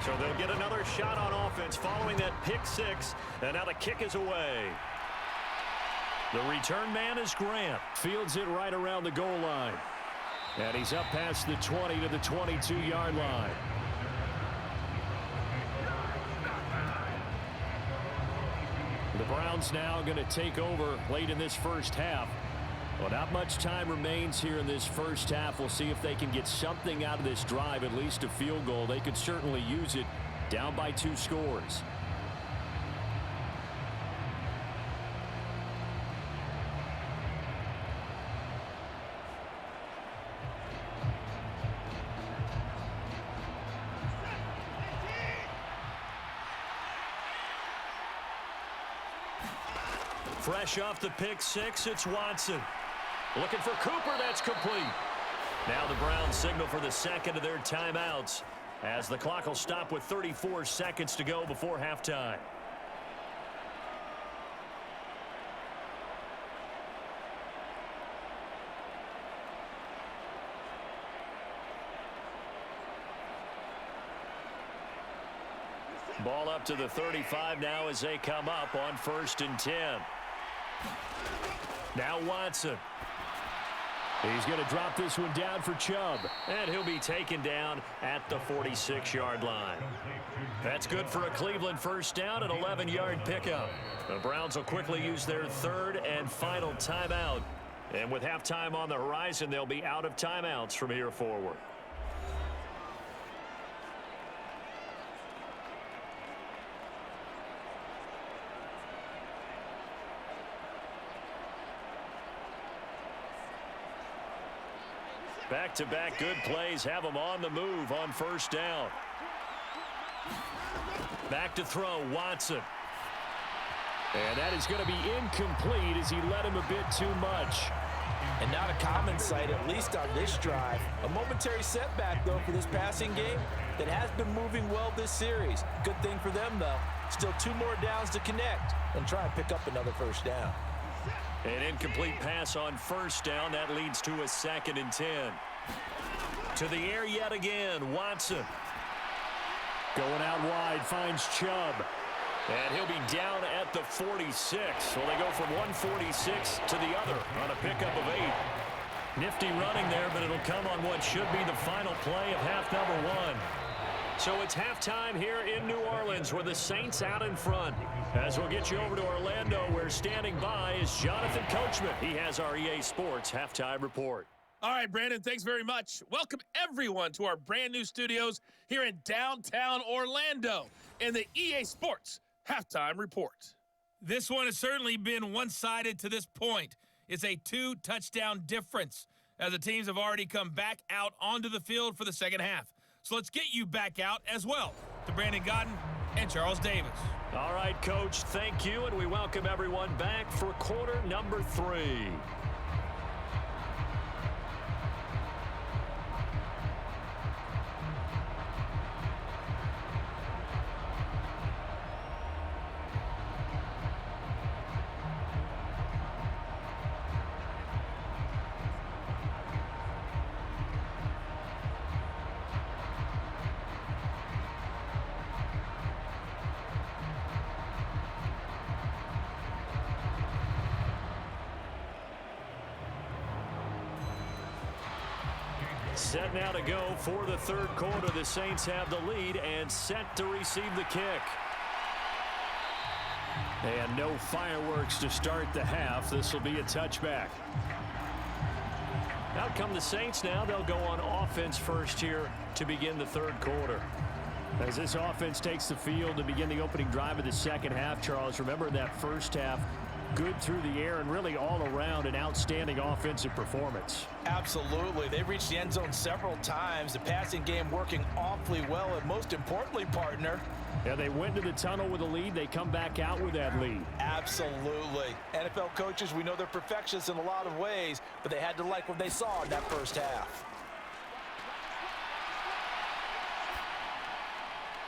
Speaker 2: So they'll get another shot on offense following that pick 6, and now the kick is away. The return man is Grant.
Speaker 5: Fields it right around the goal line. And he's up past the 20 to the 22-yard line. The Browns now going to take over late in this first half. Well, not much time remains here in this first half. We'll see if they can get something out of this drive, at least a field goal. They could certainly use it, down by 2 scores.
Speaker 2: Fresh off the pick six, it's Watson. Looking for Cooper, that's complete. Now the Browns signal for the second of their timeouts as the clock will stop with 34 seconds to go before halftime. Ball up to the 35 now as they come up on 1st and 10. Now Watson. He's going to drop this one down for Chubb. And he'll be taken down at the 46-yard line. That's good for a Cleveland first down, an 11-yard pickup. The Browns will quickly use their third and final timeout. And with halftime on the horizon, they'll be out of timeouts from here forward. Back-to-back good plays have them on the move on first down. Back to throw, Watson. And that is going to be incomplete as he led him a bit too much.
Speaker 3: And not a common sight, at least on this drive. A momentary setback, though, for this passing game that has been moving well this series. Good thing for them, though. Still 2 more downs to connect and try and pick up another first down.
Speaker 2: An incomplete pass on first down. That leads to a 2nd and 10. To the air yet again, Watson.
Speaker 5: Going out wide, finds Chubb.
Speaker 2: And he'll be down at the 46. So they go from 146 to the other on a pickup of 8. Nifty running there, but it'll come on what should be the final play of half number 1. So it's halftime here in New Orleans with the Saints out in front. As we'll get you over to Orlando, where standing by is Jonathan Coachman. He has our EA Sports halftime report.
Speaker 6: All right, Brandon, thanks very much. Welcome, everyone, to our brand new studios here in downtown Orlando in the EA Sports halftime report. This one has certainly been one-sided to this point. It's a 2-touchdown difference as the teams have already come back out onto the field for the second half. So let's get you back out as well to Brandon Godden and Charles Davis.
Speaker 2: All right, Coach, thank you, and we welcome everyone back for quarter number 3. Set now to go for the third quarter. The Saints have the lead and set to receive the kick.
Speaker 5: And no fireworks to start the half. This will be a touchback.
Speaker 2: Out come the Saints now. They'll go on offense first here to begin the third quarter.
Speaker 5: As this offense takes the field to begin the opening drive of the second half, Charles, remember that first half, good through the air and really all around an outstanding offensive performance.
Speaker 3: Absolutely. They reached the end zone several times. The passing game working awfully well. And most importantly, partner,
Speaker 5: yeah, they went to the tunnel with a lead. They come back out with that lead.
Speaker 3: Absolutely. NFL coaches, we know they're perfectionists in a lot of ways, but they had to like what they saw in that first half.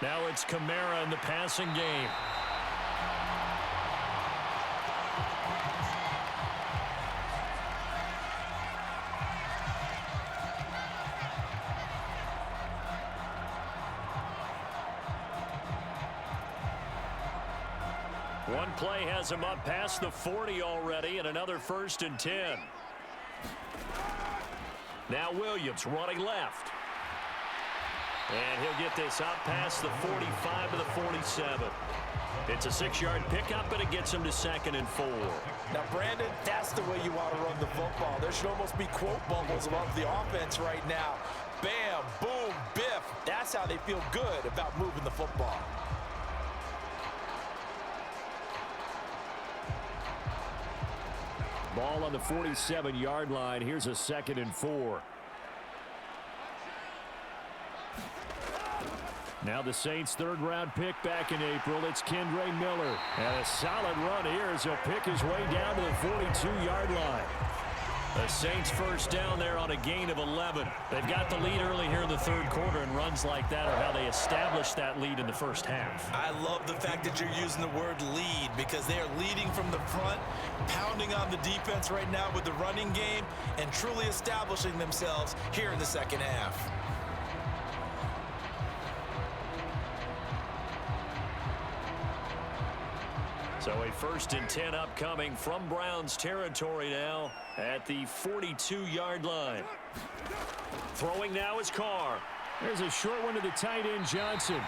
Speaker 2: Now it's Kamara in the passing game. One play has him up past the 40 already, and another 1st and 10. Now Williams running left. And he'll get this out past the 45 to the 47. It's a 6-yard pickup, but it gets him to 2nd and 4.
Speaker 3: Now, Brandon, that's the way you want to run the football. There should almost be quote bubbles above the offense right now. Bam, boom, biff. That's how they feel good about moving the football.
Speaker 5: Ball on the 47-yard line. Here's a 2nd and 4. Now the Saints' third-round pick back in April. It's Kendre Miller. And a solid run here as he'll pick his way down to the 42-yard line. The Saints first down there on a gain of 11. They've got the lead early here in the third quarter, and runs like that are how they establish that lead in the first half.
Speaker 4: I love the fact that you're using the word lead because they are leading from the front, pounding on the defense right now with the running game, and truly establishing themselves here in the second half.
Speaker 2: So a 1st and 10 upcoming from Browns territory now at the 42-yard line. Throwing now is Carr.
Speaker 5: There's a short one to the tight end, Johnson.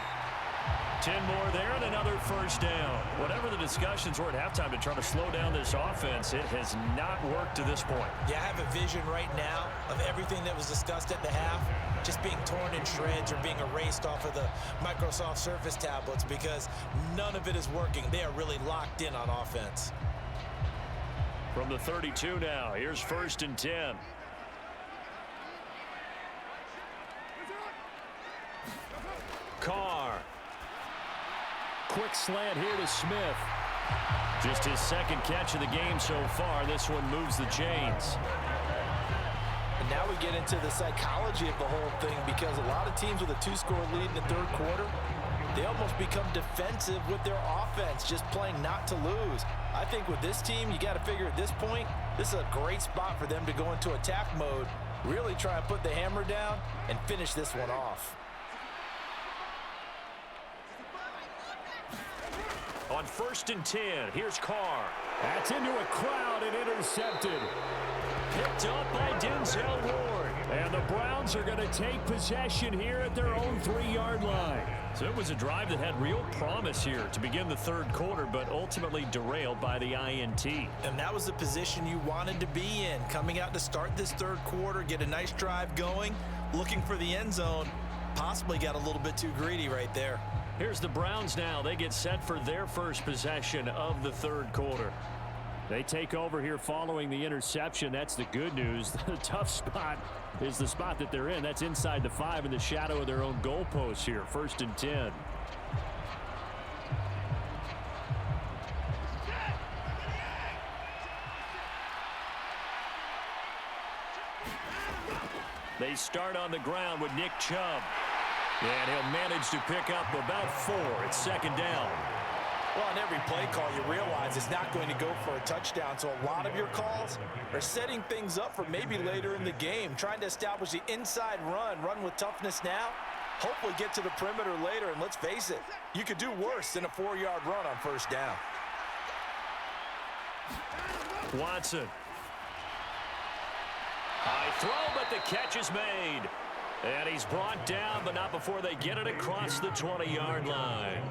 Speaker 2: 10 more there and another first down. Whatever the discussions were at halftime to try to slow down this offense, it has not worked to this point.
Speaker 4: Yeah, I have a vision right now of everything that was discussed at the half just being torn in shreds or being erased off of the Microsoft Surface tablets because none of it is working. They are really locked in on offense.
Speaker 2: From the 32 now, here's 1st and 10. Carr.
Speaker 5: Quick slant here to Smith.
Speaker 2: Just his second catch of the game so far. This one moves the chains.
Speaker 3: And now we get into the psychology of the whole thing because a lot of teams with a 2-score lead in the third quarter, they almost become defensive with their offense, just playing not to lose. I think with this team, you got to figure at this point, this is a great spot for them to go into attack mode, really try and put the hammer down and finish this one off.
Speaker 2: On 1st and 10, here's Carr.
Speaker 5: That's into a crowd and intercepted.
Speaker 2: Picked up by Denzel Ward.
Speaker 5: And the Browns are going to take possession here at their own 3-yard line.
Speaker 2: So it was a drive that had real promise here to begin the third quarter, but ultimately derailed by the INT.
Speaker 4: And that was the position you wanted to be in, coming out to start this third quarter, get a nice drive going, looking for the end zone. Possibly got a little bit too greedy right there.
Speaker 2: Here's the Browns now. They get set for their first possession of the third quarter.
Speaker 5: They take over here following the interception. That's the good news. The tough spot is the spot that they're in. That's inside the 5 in the shadow of their own goalpost here. 1st and 10.
Speaker 2: They start on the ground with Nick Chubb. And he'll manage to pick up about 4. It's 2nd down.
Speaker 3: Well, on every play call, you realize it's not going to go for a touchdown. So a lot of your calls are setting things up for maybe later in the game, trying to establish the inside run with toughness now, hopefully get to the perimeter later. And let's face it, you could do worse than a 4-yard run on 1st down.
Speaker 2: Watson. High throw, but the catch is made. And he's brought down, but not before they get it across the 20-yard line.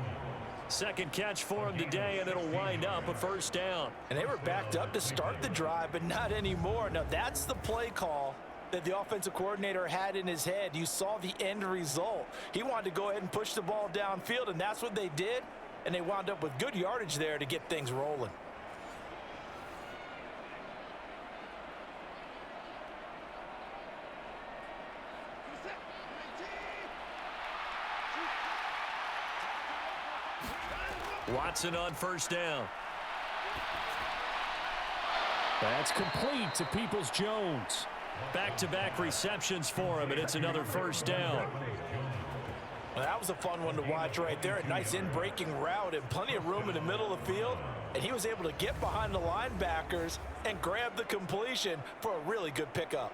Speaker 2: Second catch for him today, and it'll wind up a 1st down.
Speaker 3: And they were backed up to start the drive, but not anymore. Now, that's the play call that the offensive coordinator had in his head. You saw the end result. He wanted to go ahead and push the ball downfield, and that's what they did. And they wound up with good yardage there to get things rolling.
Speaker 2: Watson on 1st down.
Speaker 5: That's complete to Peoples-Jones.
Speaker 2: Back-to-back receptions for him, and it's another 1st down.
Speaker 3: Well, that was a fun one to watch right there. A nice in-breaking route and plenty of room in the middle of the field. And he was able to get behind the linebackers and grab the completion for a really good pickup.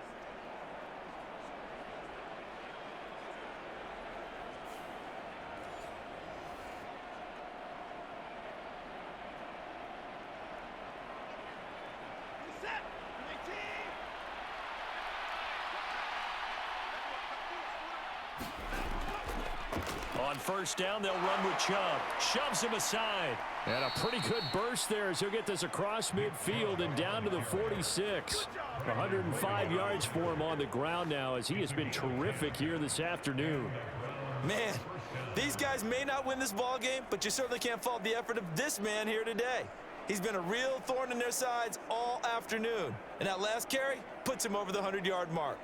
Speaker 2: On 1st down, they'll run with Chubb. Shoves him aside.
Speaker 5: And a pretty good burst there as he'll get this across midfield and down to the 46. 105 yards for him on the ground now as he has been terrific here this afternoon.
Speaker 4: Man, these guys may not win this ball game, but you certainly can't fault the effort of this man here today. He's been a real thorn in their sides all afternoon. And that last carry puts him over the 100-yard mark.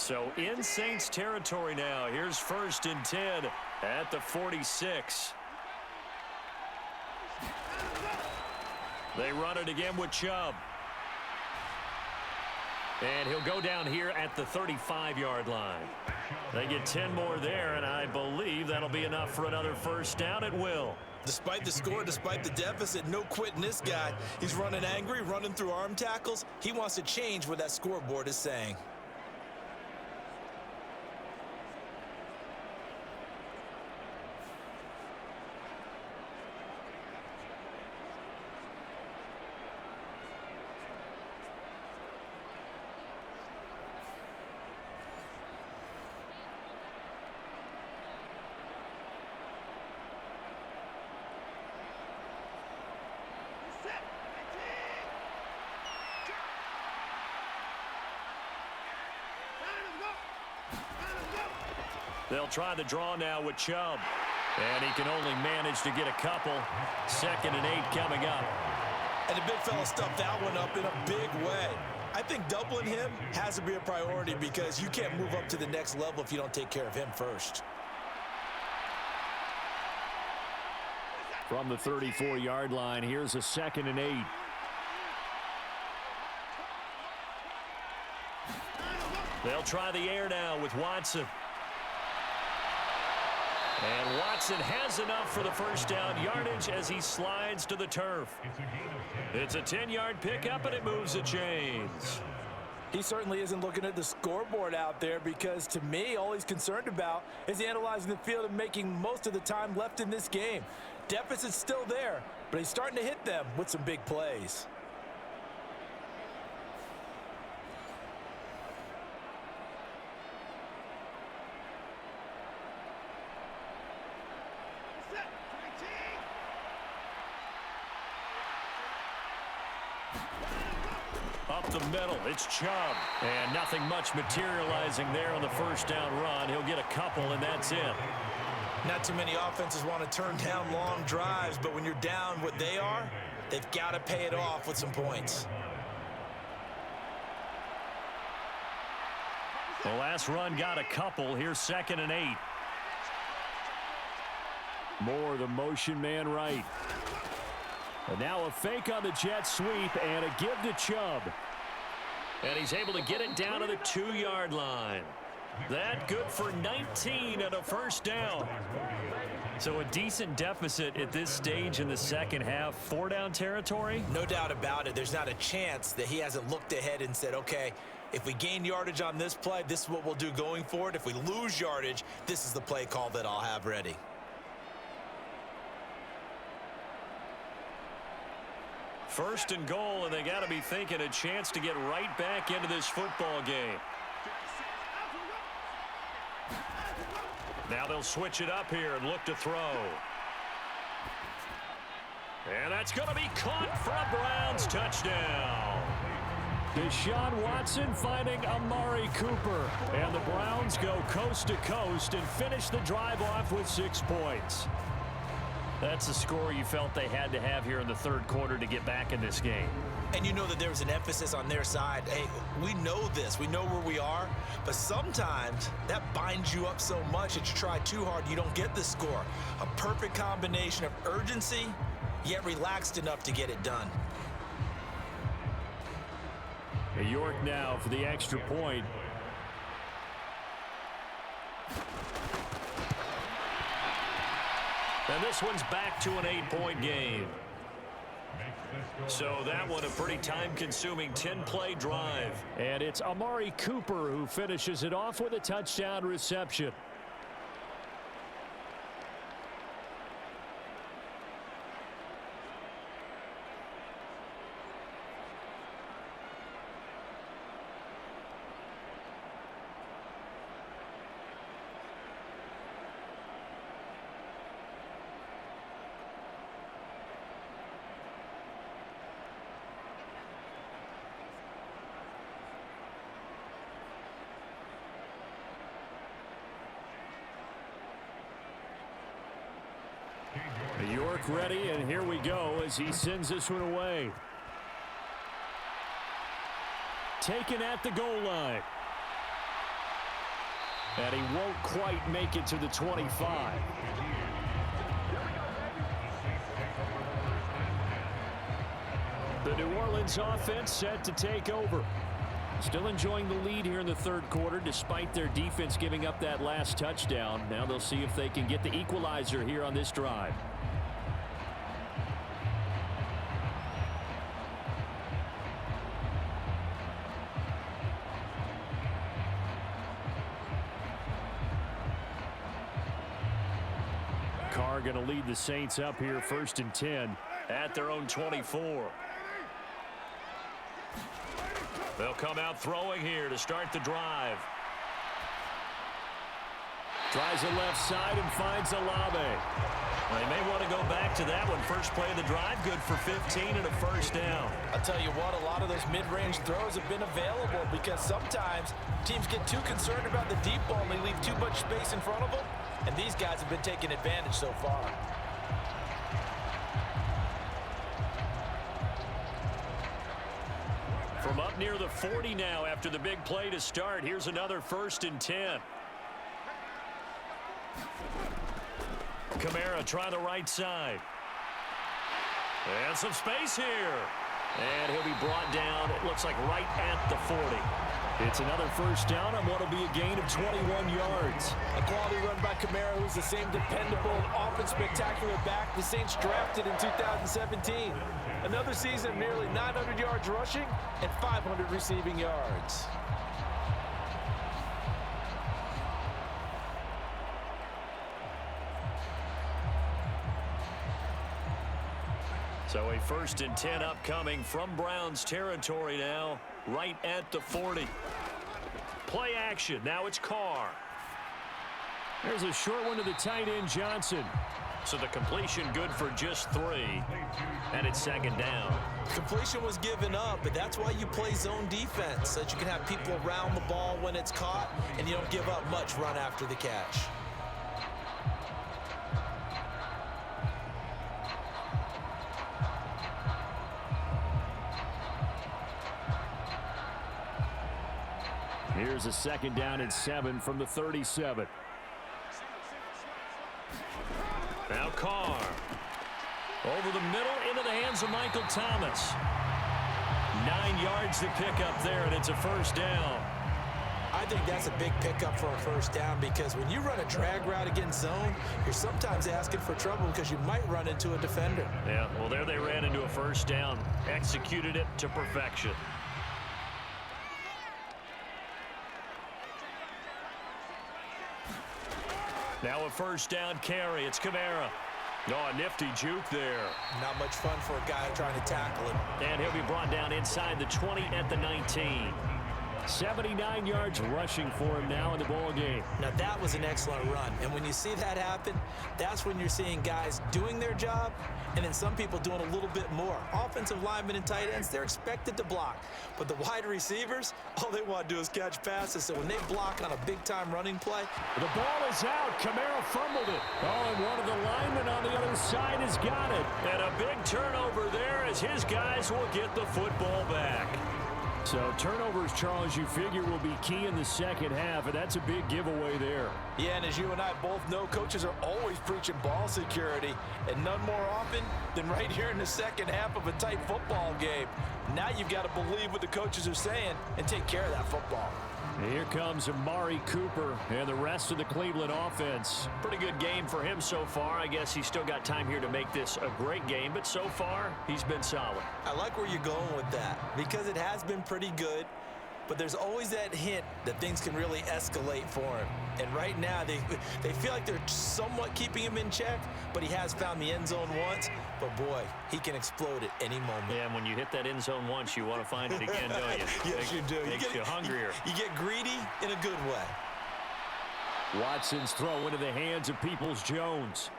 Speaker 2: So in Saints territory now. Here's 1st and 10 at the 46. They run it again with Chubb. And he'll go down here at the 35-yard line. They get 10 more there, and I believe that'll be enough for another 1st down at will.
Speaker 4: Despite the score, despite the deficit, no quitting this guy. He's running angry, running through arm tackles. He wants to change what that scoreboard is saying.
Speaker 2: They'll try the draw now with Chubb. And he can only manage to get a couple. 2nd and 8 coming up.
Speaker 4: And the big fella stuffed that one up in a big way. I think doubling him has to be a priority because you can't move up to the next level if you don't take care of him first.
Speaker 5: From the 34-yard line, here's a 2nd and 8.
Speaker 2: They'll try the air now with Watson. And Watson has enough for the 1st down yardage as he slides to the turf. It's a 10-yard pickup, and it moves the chains.
Speaker 3: He certainly isn't looking at the scoreboard out there because, to me, all he's concerned about is analyzing the field and making most of the time left in this game. Deficit's still there, but he's starting to hit them with some big plays.
Speaker 2: Up the middle, it's Chubb. And nothing much materializing there on the 1st down run. He'll get a couple, and that's it.
Speaker 4: Not too many offenses want to turn down long drives, but when you're down what they are, they've got to pay it off with some points.
Speaker 2: The last run got a couple. Here's 2nd and 8.
Speaker 5: More the motion man right. And now a fake on the jet sweep and a give to Chubb.
Speaker 2: And he's able to get it down to the 2-yard line. That good for 19 and a 1st down. So a decent deficit at this stage in the 2nd half. 4-down territory?
Speaker 4: No doubt about it. There's not a chance that he hasn't looked ahead and said, okay, if we gain yardage on this play, this is what we'll do going forward. If we lose yardage, this is the play call that I'll have ready.
Speaker 2: First and goal, and they got to be thinking a chance to get right back into this football game. Now they'll switch it up here and look to throw. And that's going to be caught for a Browns touchdown.
Speaker 5: Deshaun Watson finding Amari Cooper. And the Browns go coast to coast and finish the drive off with 6 points.
Speaker 2: That's the score you felt they had to have here in the 3rd quarter to get back in this game.
Speaker 4: And you know that there was an emphasis on their side. Hey, we know this. We know where we are. But sometimes that binds you up so much that you try too hard, you don't get the score. A perfect combination of urgency, yet relaxed enough to get it done.
Speaker 5: York now for the extra point.
Speaker 2: And this one's back to an 8-point game. So that one a pretty time-consuming 10-play drive.
Speaker 5: And it's Amari Cooper who finishes it off with a touchdown reception. York ready, and here we go as he sends this one away. Taken at the goal line. And he won't quite make it to the 25. The New Orleans offense set to take over. Still enjoying the lead here in the third quarter despite their defense giving up that last touchdown. Now they'll see if they can get the equalizer here on this drive. Carr going to lead the Saints up here 1st and 10 at their own 24. They'll come out throwing here to start the drive. Tries the left side and finds Olave.
Speaker 2: Well, they may want to go back to that one. First play of the drive, good for 15 and a first down.
Speaker 3: I'll tell you what, a lot of those mid-range throws have been available because sometimes teams get too concerned about the deep ball and they leave too much space in front of them. And these guys have been taking advantage so far.
Speaker 5: From up near the 40 now after the big play to start. Here's another 1st and 10. Kamara try the right side. And some space here. And he'll be brought down, it looks like right at the 40. It's another first down on what will be a gain of 21 yards.
Speaker 3: A quality run by Kamara, who's the same dependable and often spectacular back the Saints drafted in 2017. Another season of nearly 900 yards rushing and 500 receiving yards.
Speaker 5: So a 1st and 10 upcoming from Browns territory now, right at the 40. Play action. Now it's Carr. There's a short one to the tight end, Johnson. So the completion good for just 3. And it's 2nd down.
Speaker 4: Completion was given up, but that's why you play zone defense, so that you can have people around the ball when it's caught, and you don't give up much run after the catch.
Speaker 5: Here's a 2nd down and 7 from the 37. Now Carr. Over the middle into the hands of Michael Thomas. 9 yards to pick up there, and it's a first down.
Speaker 4: I think that's a big pickup for a first down because when you run a drag route against zone, you're sometimes asking for trouble because you might run into a defender.
Speaker 5: Yeah, well, there they ran into a first down. Executed it to perfection. Now a first down carry. It's Kamara. Oh, a nifty juke there.
Speaker 4: Not much fun for a guy trying to tackle him.
Speaker 5: And he'll be brought down inside the 20 at the 19. 79 yards rushing for him now in the ball game.
Speaker 4: Now that was an excellent run, and when you see that happen, that's when you're seeing guys doing their job and then some people doing a little bit more. Offensive linemen and tight ends, they're expected to block, but the wide receivers, all they want to do is catch passes. So when they block on a big-time running play,
Speaker 5: the ball is out. Kamara fumbled it. Oh, and one of the linemen on the other side has got it. And a big turnover there as his guys will get the football back. So turnovers, Charles, you figure will be key in the second half, and that's a big giveaway there.
Speaker 3: Yeah, and as you and I both know, coaches are always preaching ball security, and none more often than right here in the second half of a tight football game. Now you've got to believe what the coaches are saying and take care of that football.
Speaker 5: Here comes Amari Cooper and the rest of the Cleveland offense. Pretty good game for him so far. I guess he's still got time here to make this a great game, but so far, he's been solid.
Speaker 4: I like where you're going with that because it has been pretty good, but there's always that hint that things can really escalate for him. And right now, they feel like they're somewhat keeping him in check, but he has found the end zone once. But, boy, he can explode at any moment.
Speaker 5: Yeah, and when you hit that end zone once, you want to find it again, don't you?
Speaker 4: Yes, you do.
Speaker 5: Makes you hungrier.
Speaker 4: You get greedy in a good way.
Speaker 5: Watson's throw into the hands of Peoples-Jones.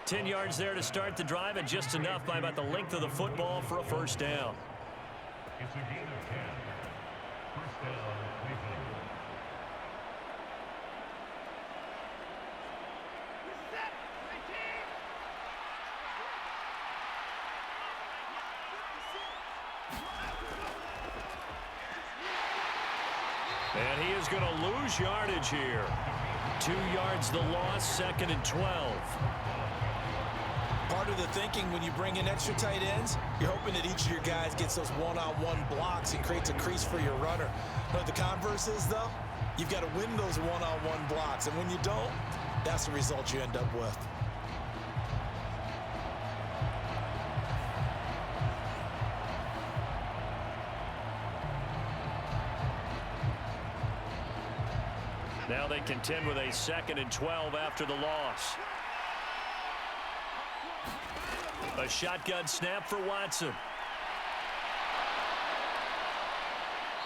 Speaker 5: 10 yards there to start the drive, and just enough by about the length of the football for a first down.
Speaker 7: It's a gain of 10. First down, Cleveland.
Speaker 5: And he is going to lose yardage here. 2 yards the loss, 2nd and 12.
Speaker 4: Part of the thinking when you bring in extra tight ends, you're hoping that each of your guys gets those one-on-one blocks and creates a crease for your runner. You know what the converse is, though? You've got to win those one-on-one blocks, and when you don't, that's the result you end up with.
Speaker 5: Now they contend with a 2nd and 12 after the loss. A shotgun snap for Watson.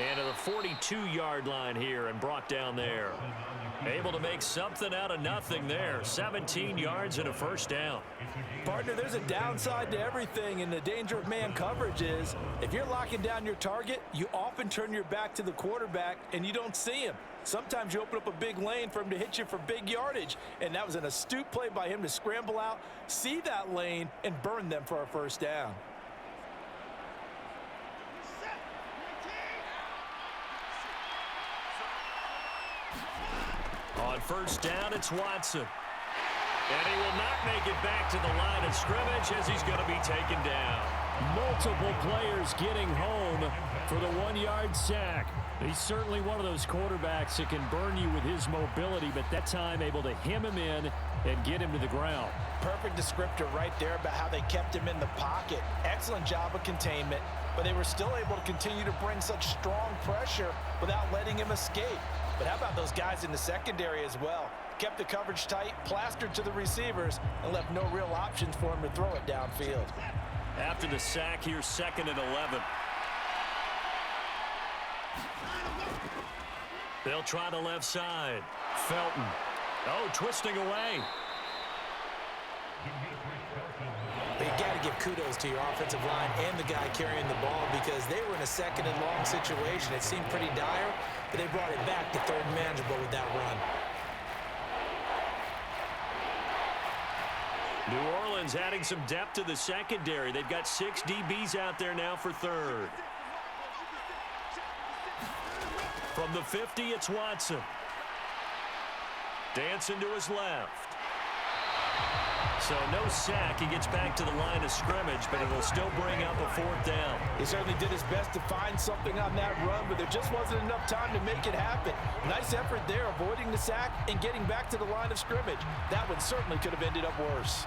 Speaker 5: And to the 42-yard line here and brought down there. Able to make something out of nothing there. 17 yards and a first down.
Speaker 3: Partner, there's a downside to everything, and the danger of man coverage is if you're locking down your target, you often turn your back to the quarterback and you don't see him. Sometimes you open up a big lane for him to hit you for big yardage, and that was an astute play by him to scramble out, see that lane, and burn them for a first down.
Speaker 5: On first down, it's Watson. And he will not make it back to the line of scrimmage as he's going to be taken down.
Speaker 2: Multiple players getting home for the 1-yard sack. He's certainly one of those quarterbacks that can burn you with his mobility, but that time able to hem him in and get him to the ground.
Speaker 3: Perfect descriptor right there about how they kept him in the pocket. Excellent job of containment, but they were still able to continue to bring such strong pressure without letting him escape. But how about those guys in the secondary as well? Kept the coverage tight, plastered to the receivers, and left no real options for him to throw it downfield.
Speaker 5: After the sack, here's 2nd and 11. They'll try the left side. Felton. Oh, twisting away.
Speaker 4: But you got to give kudos to your offensive line and the guy carrying the ball because they were in a 2nd and long situation. It seemed pretty dire, but they brought it back to 3rd and manageable with that run.
Speaker 5: New Orleans adding some depth to the secondary. They've got 6 DBs out there now for 3rd. From the 50, it's Watson. Dancing to his left. So no sack. He gets back to the line of scrimmage, but it'll still bring up a 4th down.
Speaker 3: He certainly did his best to find something on that run, but there just wasn't enough time to make it happen. Nice effort there, avoiding the sack and getting back to the line of scrimmage. That one certainly could have ended up worse.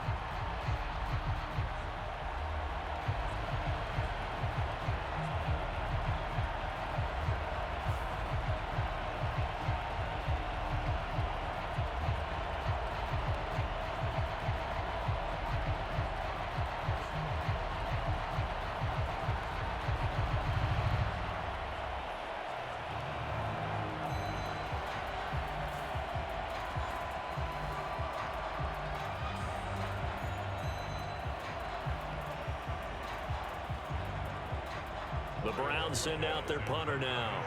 Speaker 5: The Browns send out their punter now,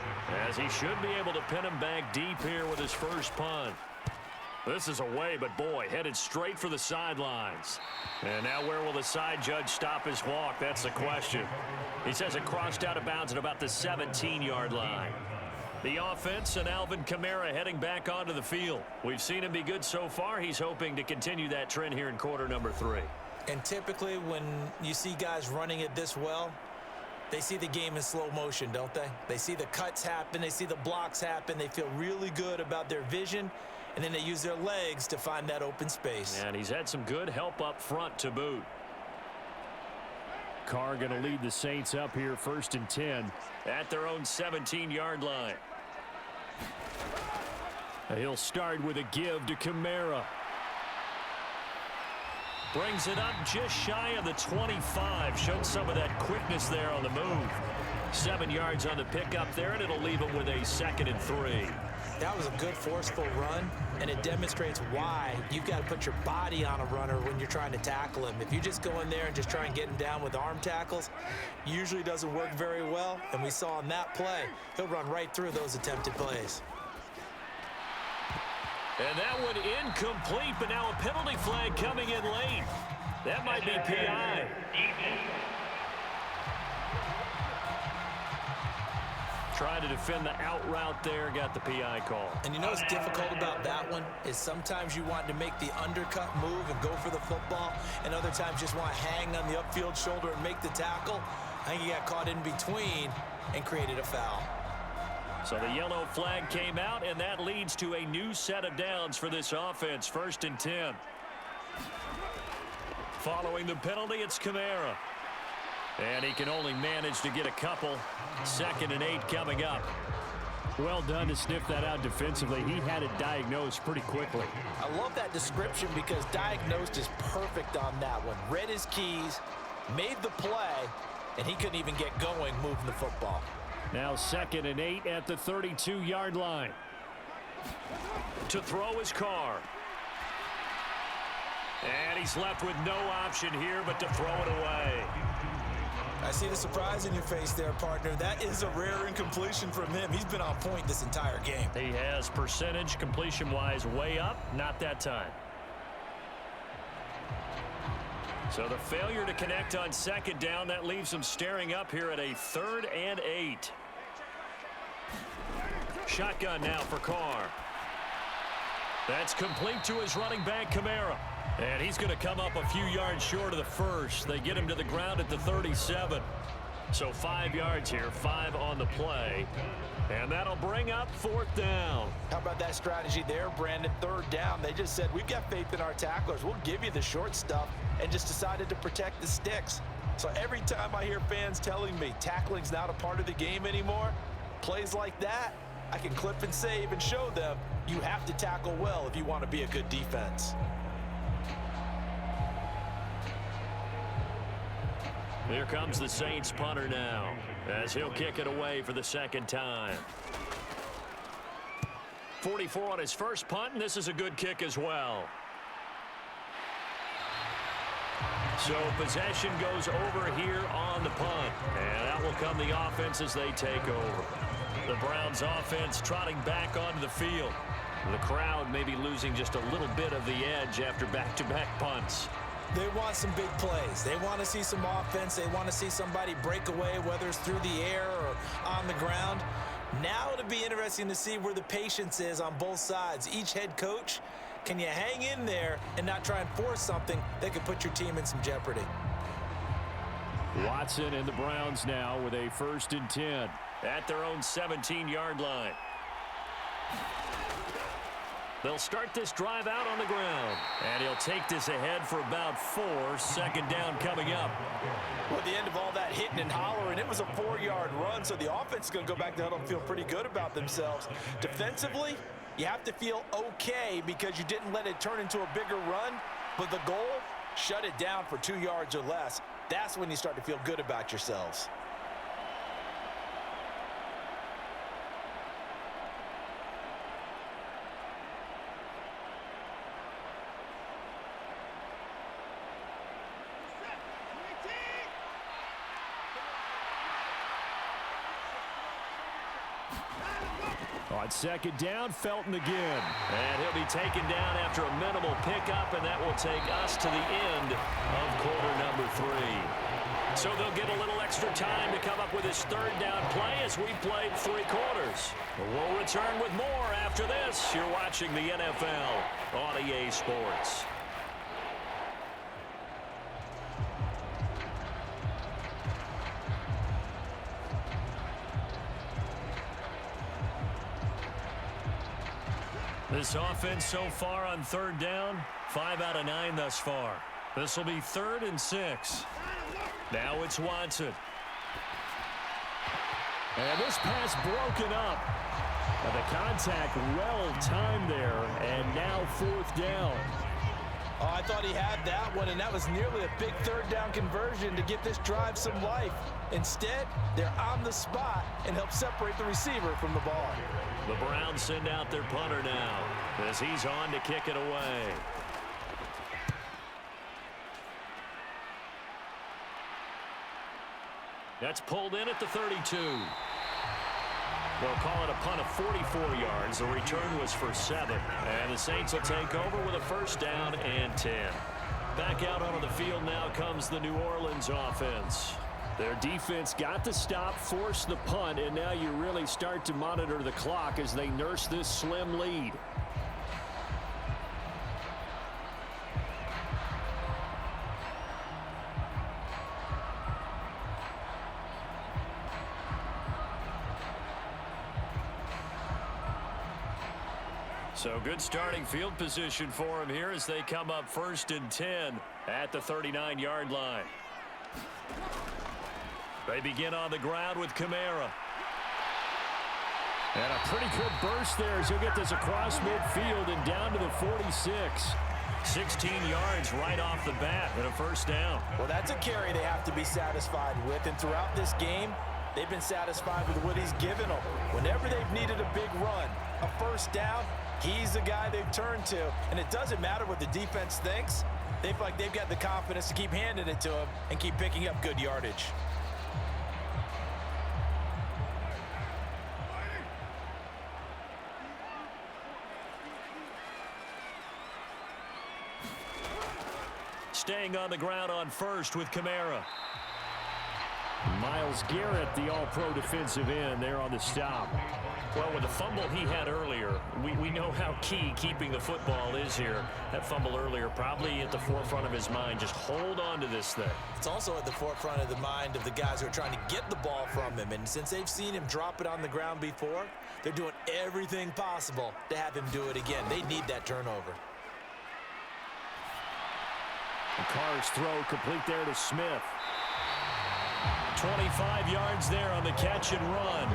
Speaker 5: as he should be able to pin him back deep here with his first punt. This is away, but boy, headed straight for the sidelines. And now where will the side judge stop his walk? That's the question. He says it crossed out of bounds at about the 17-yard line. The offense and Alvin Kamara heading back onto the field. We've seen him be good so far. He's hoping to continue that trend here in quarter number 3.
Speaker 4: And typically when you see guys running it this well, they see the game in slow motion, don't they? They see the cuts happen. They see the blocks happen. They feel really good about their vision, and then they use their legs to find that open space.
Speaker 5: And he's had some good help up front to boot.
Speaker 2: Carr going to lead the Saints up here 1st and 10.
Speaker 5: At their own 17-yard line.
Speaker 2: He'll start with a give to Kamara.
Speaker 5: Brings it up just shy of the 25. Showed some of that quickness there on the move. 7 yards on the pickup there, and it'll leave him with a 2nd and 3.
Speaker 4: That was a good forceful run, and it demonstrates why you've got to put your body on a runner when you're trying to tackle him. If you just go in there and just try and get him down with arm tackles, usually doesn't work very well, and we saw on that play, he'll run right through those attempted plays.
Speaker 5: And that one incomplete, but now a penalty flag coming in late. That might be PI. Trying to defend the out route there, got the PI call.
Speaker 4: And you know what's difficult about that one is sometimes you want to make the undercut move and go for the football, and other times just want to hang on the upfield shoulder and make the tackle. I think he got caught in between and created a foul.
Speaker 5: So the yellow flag came out, and that leads to a new set of downs for this offense. 1st and 10. Following the penalty, it's Kamara. And he can only manage to get a couple. 2nd and 8 coming up.
Speaker 2: Well done to sniff that out defensively. He had it diagnosed pretty quickly.
Speaker 3: I love that description because diagnosed is perfect on that one. Read his keys, made the play, and he couldn't even get going moving the football.
Speaker 2: Now 2nd and 8 at the 32-yard line.
Speaker 5: To throw his car. And he's left with no option here but to throw it away.
Speaker 4: I see the surprise in your face there, partner. That is a rare incompletion from him. He's been on point this entire game.
Speaker 5: He has percentage completion-wise way up, not that time. So the failure to connect on 2nd down, that leaves him staring up here at a 3rd and 8. Shotgun now for Carr. That's complete to his running back, Kamara. And he's going to come up a few yards short of the first. They get him to the ground at the 37. So 5 yards here, 5 on the play. And that'll bring up 4th down.
Speaker 3: How about that strategy there, Brandon? 3rd down. They just said, we've got faith in our tacklers. We'll give you the short stuff, and just decided to protect the sticks. So every time I hear fans telling me tackling's not a part of the game anymore, plays like that, I can clip and save and show them you have to tackle well if you want to be a good defense.
Speaker 5: Here comes the Saints punter now, as he'll kick it away for the 2nd time. 44 on his first punt, and this is a good kick as well. So possession goes over here on the punt, and that will come the offense as they take over. The Browns offense trotting back onto the field. The crowd may be losing just a little bit of the edge after back-to-back punts.
Speaker 4: They want some big plays. They want to see some offense. They want to see somebody break away, whether it's through the air or on the ground. Now it'll be interesting to see where the patience is on both sides. Each head coach, can you hang in there and not try and force something that could put your team in some jeopardy?
Speaker 2: Watson and the Browns now with a 1st and 10.
Speaker 5: At their own 17-yard line. They'll start this drive out on the ground. And he'll take this ahead for about 4. 2nd down coming up.
Speaker 3: Well, at the end of all that hitting and hollering, it was a 4-yard run, so the offense is going to go back to huddle and feel pretty good about themselves. Defensively, you have to feel okay because you didn't let it turn into a bigger run, but the goal, shut it down for 2 yards or less. That's when you start to feel good about yourselves.
Speaker 2: On 2nd down, Felton again.
Speaker 5: And he'll be taken down after a minimal pickup, and that will take us to the end of quarter number 3. So they'll get a little extra time to come up with his 3rd down play as we played 3 quarters. We'll return with more after this. You're watching the NFL on EA Sports. This offense so far on 3rd down, 5 out of 9 thus far. This will be 3rd and 6. Now it's Watson.
Speaker 2: And this pass broken up. And the contact well timed there, and now 4th down.
Speaker 3: Oh, I thought he had that one, and that was nearly a big 3rd down conversion to give this drive some life. Instead, they're on the spot and help separate the receiver from the ball.
Speaker 5: The Browns send out their punter now as he's on to kick it away. That's pulled in at the 32. They'll call it a punt of 44 yards. The return was for 7. And the Saints will take over with a 1st down and 10. Back out onto the field now comes the New Orleans offense. Their defense got the stop, forced the punt, and now you really start to monitor the clock as they nurse this slim lead. So good starting field position for him here as they come up 1st and 10 at the 39-yard line. They begin on the ground with Kamara. And a pretty good burst there as he'll get this across midfield and down to the 46. 16 yards right off the bat and a first down.
Speaker 3: Well, that's a carry they have to be satisfied with, and throughout this game, they've been satisfied with what he's given them. Whenever they've needed a big run, a first down, he's the guy they've turned to. And it doesn't matter what the defense thinks. They feel like they've got the confidence to keep handing it to him and keep picking up good yardage.
Speaker 5: Staying on the ground on first with Kamara. Myles Garrett, the all-pro defensive end, there on the stop.
Speaker 2: Well, with the fumble he had earlier, we know how key keeping the football is here. That fumble earlier probably at the forefront of his mind. Just hold on to this thing.
Speaker 4: It's also at the forefront of the mind of the guys who are trying to get the ball from him. And since they've seen him drop it on the ground before, they're doing everything possible to have him do it again. They need that turnover.
Speaker 5: Carr's throw complete there to Smith. 25 yards there on the catch and run.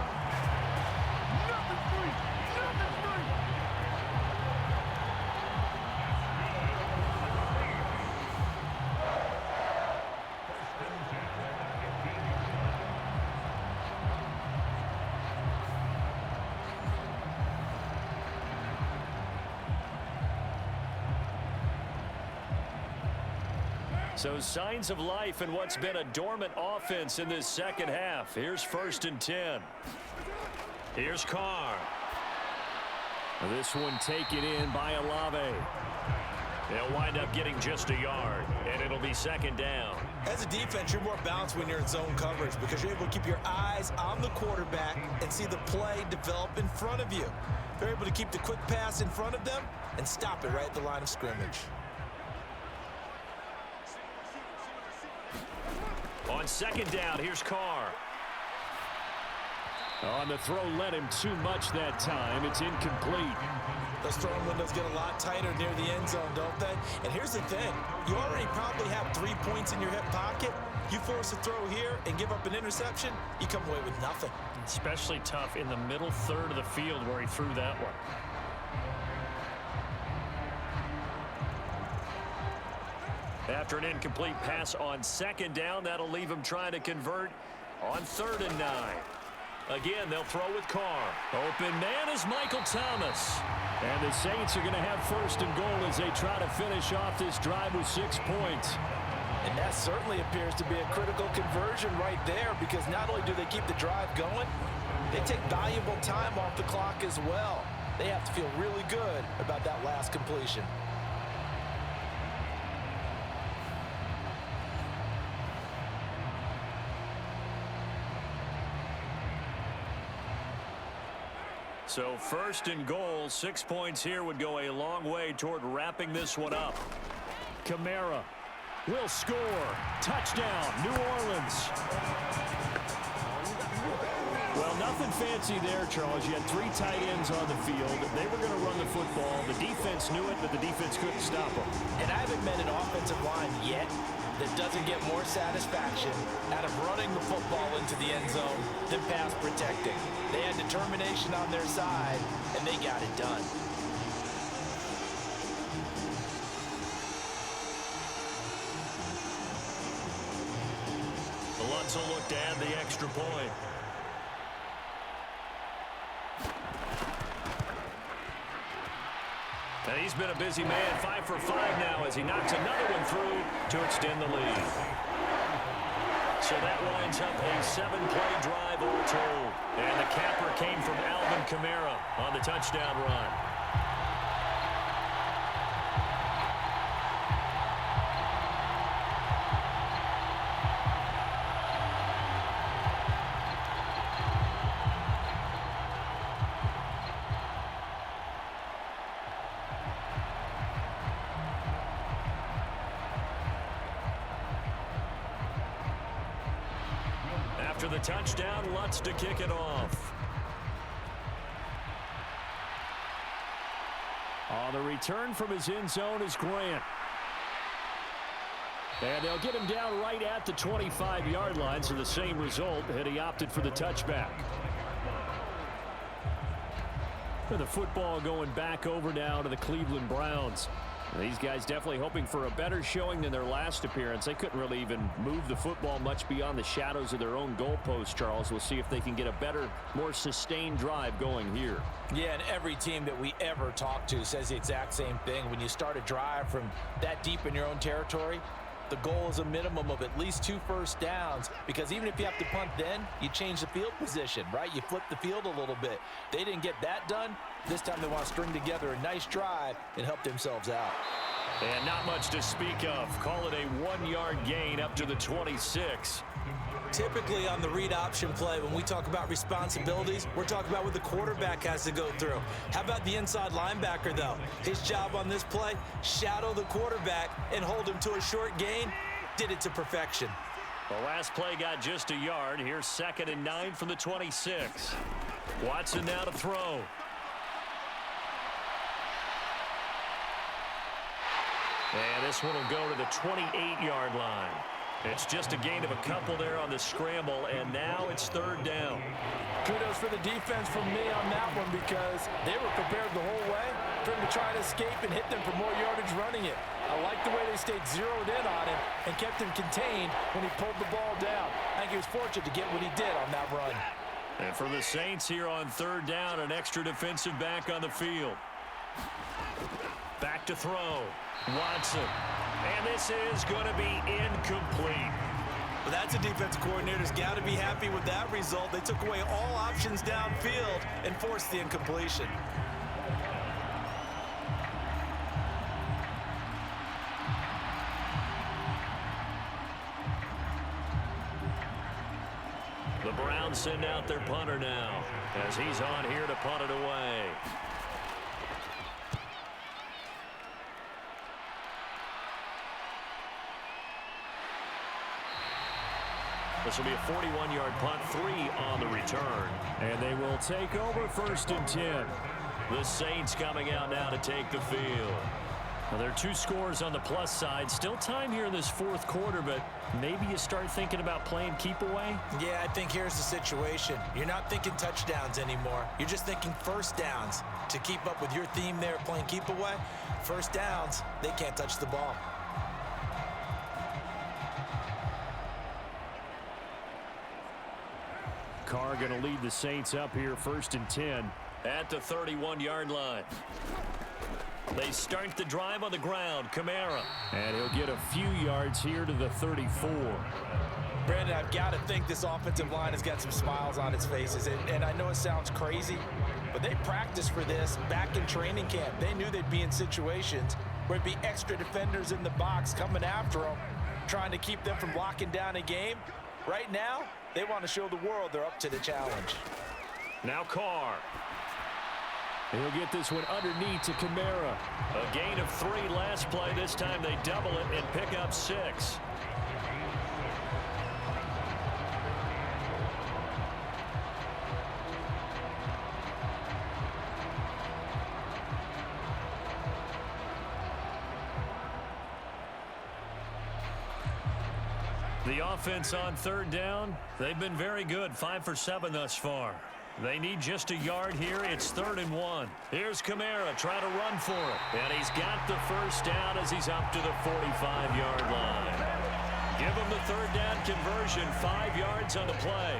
Speaker 5: So signs of life in what's been a dormant offense in this second half. Here's 1st and 10. Here's Carr. This one taken in by Olave. They'll wind up getting just a yard, and it'll be 2nd down.
Speaker 4: As a defense, you're more balanced when you're in zone coverage because you're able to keep your eyes on the quarterback and see the play develop in front of you. They're able to keep the quick pass in front of them and stop it right at the line of scrimmage.
Speaker 5: On 2nd down, here's Carr. On the throw, led him too much that time. It's incomplete.
Speaker 4: Those throwing windows get a lot tighter near the end zone, don't they? And here's the thing. You already probably have 3 points in your hip pocket. You force a throw here and give up an interception, you come away with nothing.
Speaker 2: Especially tough in the middle third of the field where he threw that one.
Speaker 5: After an incomplete pass on 2nd down, that'll leave him trying to convert on 3rd and 9. Again, they'll throw with Carr. Open man is Michael Thomas. And the Saints are going to have 1st and goal as they try to finish off this drive with 6 points.
Speaker 3: And that certainly appears to be a critical conversion right there, because not only do they keep the drive going, they take valuable time off the clock as well. They have to feel really good about that last completion.
Speaker 5: So 1st and goal, 6 points here would go a long way toward wrapping this one up. Kamara will score. Touchdown, New Orleans. Well, nothing fancy there, Charles. You had 3 tight ends on the field. They were going to run the football. The defense knew it, but the defense couldn't stop them.
Speaker 3: And I haven't met an offensive line yet that doesn't get more satisfaction out of running the football into the end zone than pass protecting. They had determination on their side, and they got it done.
Speaker 5: The Lutz will look to add the extra point. And he's been a busy man, 5 for 5 now as he knocks another one through to extend the lead. So that winds up a 7-play drive all told. And the capper came from Alvin Kamara on the touchdown run.
Speaker 2: After the touchdown, Lutz to kick it off.
Speaker 5: On the return from his end zone is Grant. And they'll get him down right at the 25-yard line, so the same result, and he opted for the touchback. The football going back over now to the Cleveland Browns. These guys definitely hoping for a better showing than their last appearance. They couldn't really even move the football much beyond the shadows of their own goalpost, Charles. We'll see if they can get a better, more sustained drive going here.
Speaker 3: Yeah, and every team that we ever talk to says the exact same thing. When you start a drive from that deep in your own territory, the goal is a minimum of at least 2 first downs, because even if you have to punt then, you change the field position, right? You flip the field a little bit. They didn't get that done. This time they want to string together a nice drive and help themselves out.
Speaker 2: And not much to speak of. Call it a 1-yard gain up to the 26.
Speaker 4: Typically on the read option play, when we talk about responsibilities, we're talking about what the quarterback has to go through. How about the inside linebacker, though? His job on this play, shadow the quarterback and hold him to a short gain. Did it to perfection.
Speaker 2: The last play got just a yard. Here's 2nd and 9 from the 26. Watson now to throw. And this one will go to the 28-yard line. It's just a gain of a couple there on the scramble, and now it's 3rd down.
Speaker 3: Kudos for the defense from me on that one, because they were prepared the whole way for him to try to escape and hit them for more yardage running it. I like the way they stayed zeroed in on him and kept him contained when he pulled the ball down. I think he was fortunate to get what he did on that run.
Speaker 2: And for the Saints here on 3rd down, an extra defensive back on the field. Back to throw. Watson. And this is going to be incomplete.
Speaker 4: Well, that's a defensive coordinator's got to be happy with that result. They took away all options downfield and forced the incompletion.
Speaker 2: The Browns send out their punter now, as he's on here to punt it away. This will be a 41-yard punt, 3 on the return.
Speaker 5: And they will take over 1st and 10.
Speaker 2: The Saints coming out now to take the field.
Speaker 5: Well, there are 2 scores on the plus side. Still time here in this 4th quarter, but maybe you start thinking about playing keep away?
Speaker 4: Yeah, I think here's the situation. You're not thinking touchdowns anymore. You're just thinking first downs. To keep up with your theme there, playing keep away, first downs, they can't touch the ball.
Speaker 5: Carr going to lead the Saints up here 1st and 10.
Speaker 2: At the 31-yard line. They start the drive on the ground. Kamara.
Speaker 5: And he'll get a few yards here to the 34.
Speaker 3: Brandon, I've got to think this offensive line has got some smiles on its faces. And I know it sounds crazy, but they practiced for this back in training camp. They knew they'd be in situations where it'd be extra defenders in the box coming after them, trying to keep them from locking down a game. Right now, they want to show the world they're up to the challenge.
Speaker 2: Now Carr.
Speaker 5: He'll get this one underneath to Kamara.
Speaker 2: A gain of 3 last play. This time they double it and pick up 6. The offense on 3rd down, they've been very good. 5 for 7 thus far. They need just a yard here. It's 3rd and 1. Here's Kamara trying to run for it. And he's got the first down as he's up to the 45-yard line. Give him the 3rd down conversion. 5 yards on the play.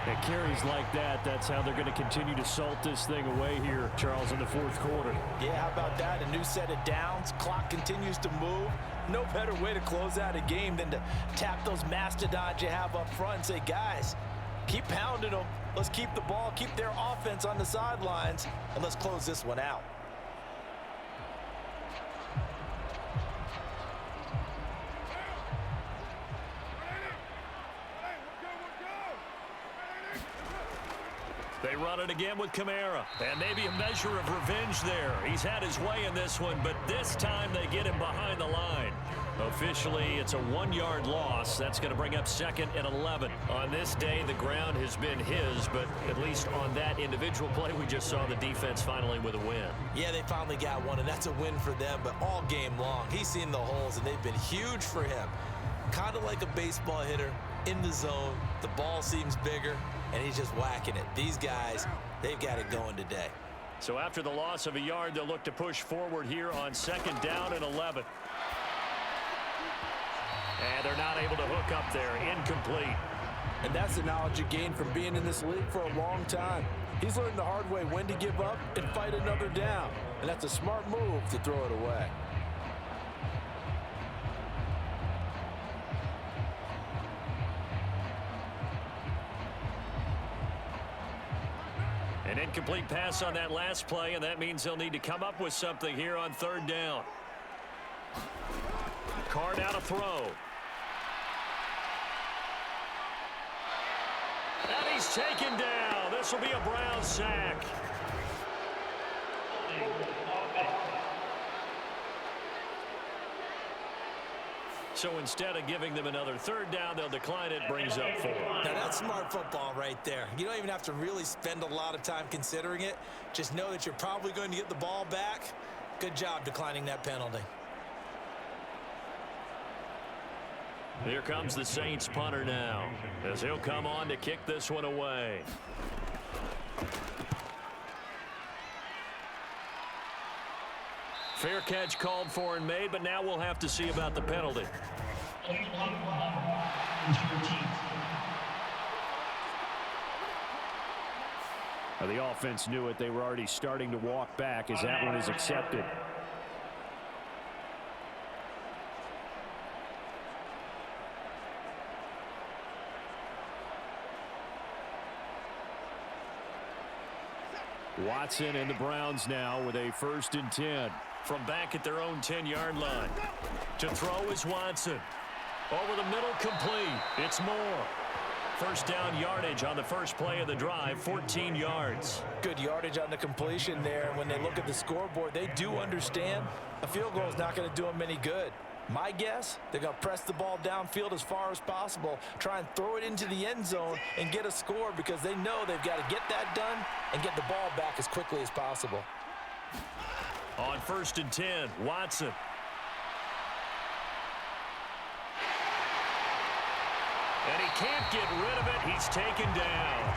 Speaker 5: It carries like that. That's how they're going to continue to salt this thing away here, Charles, in the 4th quarter.
Speaker 3: Yeah, how about that? A new set of downs. Clock continues to move. No better way to close out a game than to tap those mastodons you have up front and say, guys, keep pounding them. Let's keep the ball, keep their offense on the sidelines, and let's close this one out.
Speaker 2: They run it again with Kamara. And maybe a measure of revenge there. He's had his way in this one, but this time they get him behind the line. Officially, it's a 1-yard loss. That's going to bring up 2nd and 11. On this day, the ground has been his, but at least on that individual play, we just saw the defense finally with a win.
Speaker 4: Yeah, they finally got one, and that's a win for them, but all game long, he's seen the holes, and they've been huge for him. Kind of like a baseball hitter in the zone. The ball seems bigger, and he's just whacking it. These guys, they've got it going today.
Speaker 2: So after the loss of a yard, they'll look to push forward here on 2nd down and 11. And they're not able to hook up there. Incomplete.
Speaker 3: And that's the knowledge you gain from being in this league for a long time. He's learned the hard way when to give up and fight another down. And that's a smart move to throw it away.
Speaker 2: An incomplete pass on that last play, and that means they'll need to come up with something here on 3rd down. Carr now to throw. And he's taken down. This will be a Brown sack. So instead of giving them another 3rd down, they'll decline it. Brings up 4.
Speaker 4: Now, that's smart football right there. You don't even have to really spend a lot of time considering it. Just know that you're probably going to get the ball back. Good job declining that penalty.
Speaker 2: Here comes the Saints punter now, as he'll come on to kick this one away. Fair catch called for and made, but now we'll have to see about the penalty.
Speaker 5: The offense knew it. They were already starting to walk back as that one is accepted. Watson and the Browns now with a 1st and 10.
Speaker 2: From back at their own 10-yard line. To throw is Watson. Over the middle, complete. It's Moore. 1st down yardage on the first play of the drive, 14 yards.
Speaker 3: Good yardage on the completion there. When they look at the scoreboard, they do understand a field goal is not going to do them any good. My guess, they're going to press the ball downfield as far as possible, try and throw it into the end zone and get a score because they know they've got to get that done and get the ball back as quickly as possible.
Speaker 2: On 1st and 10, Watson. And he can't get rid of it. He's taken down.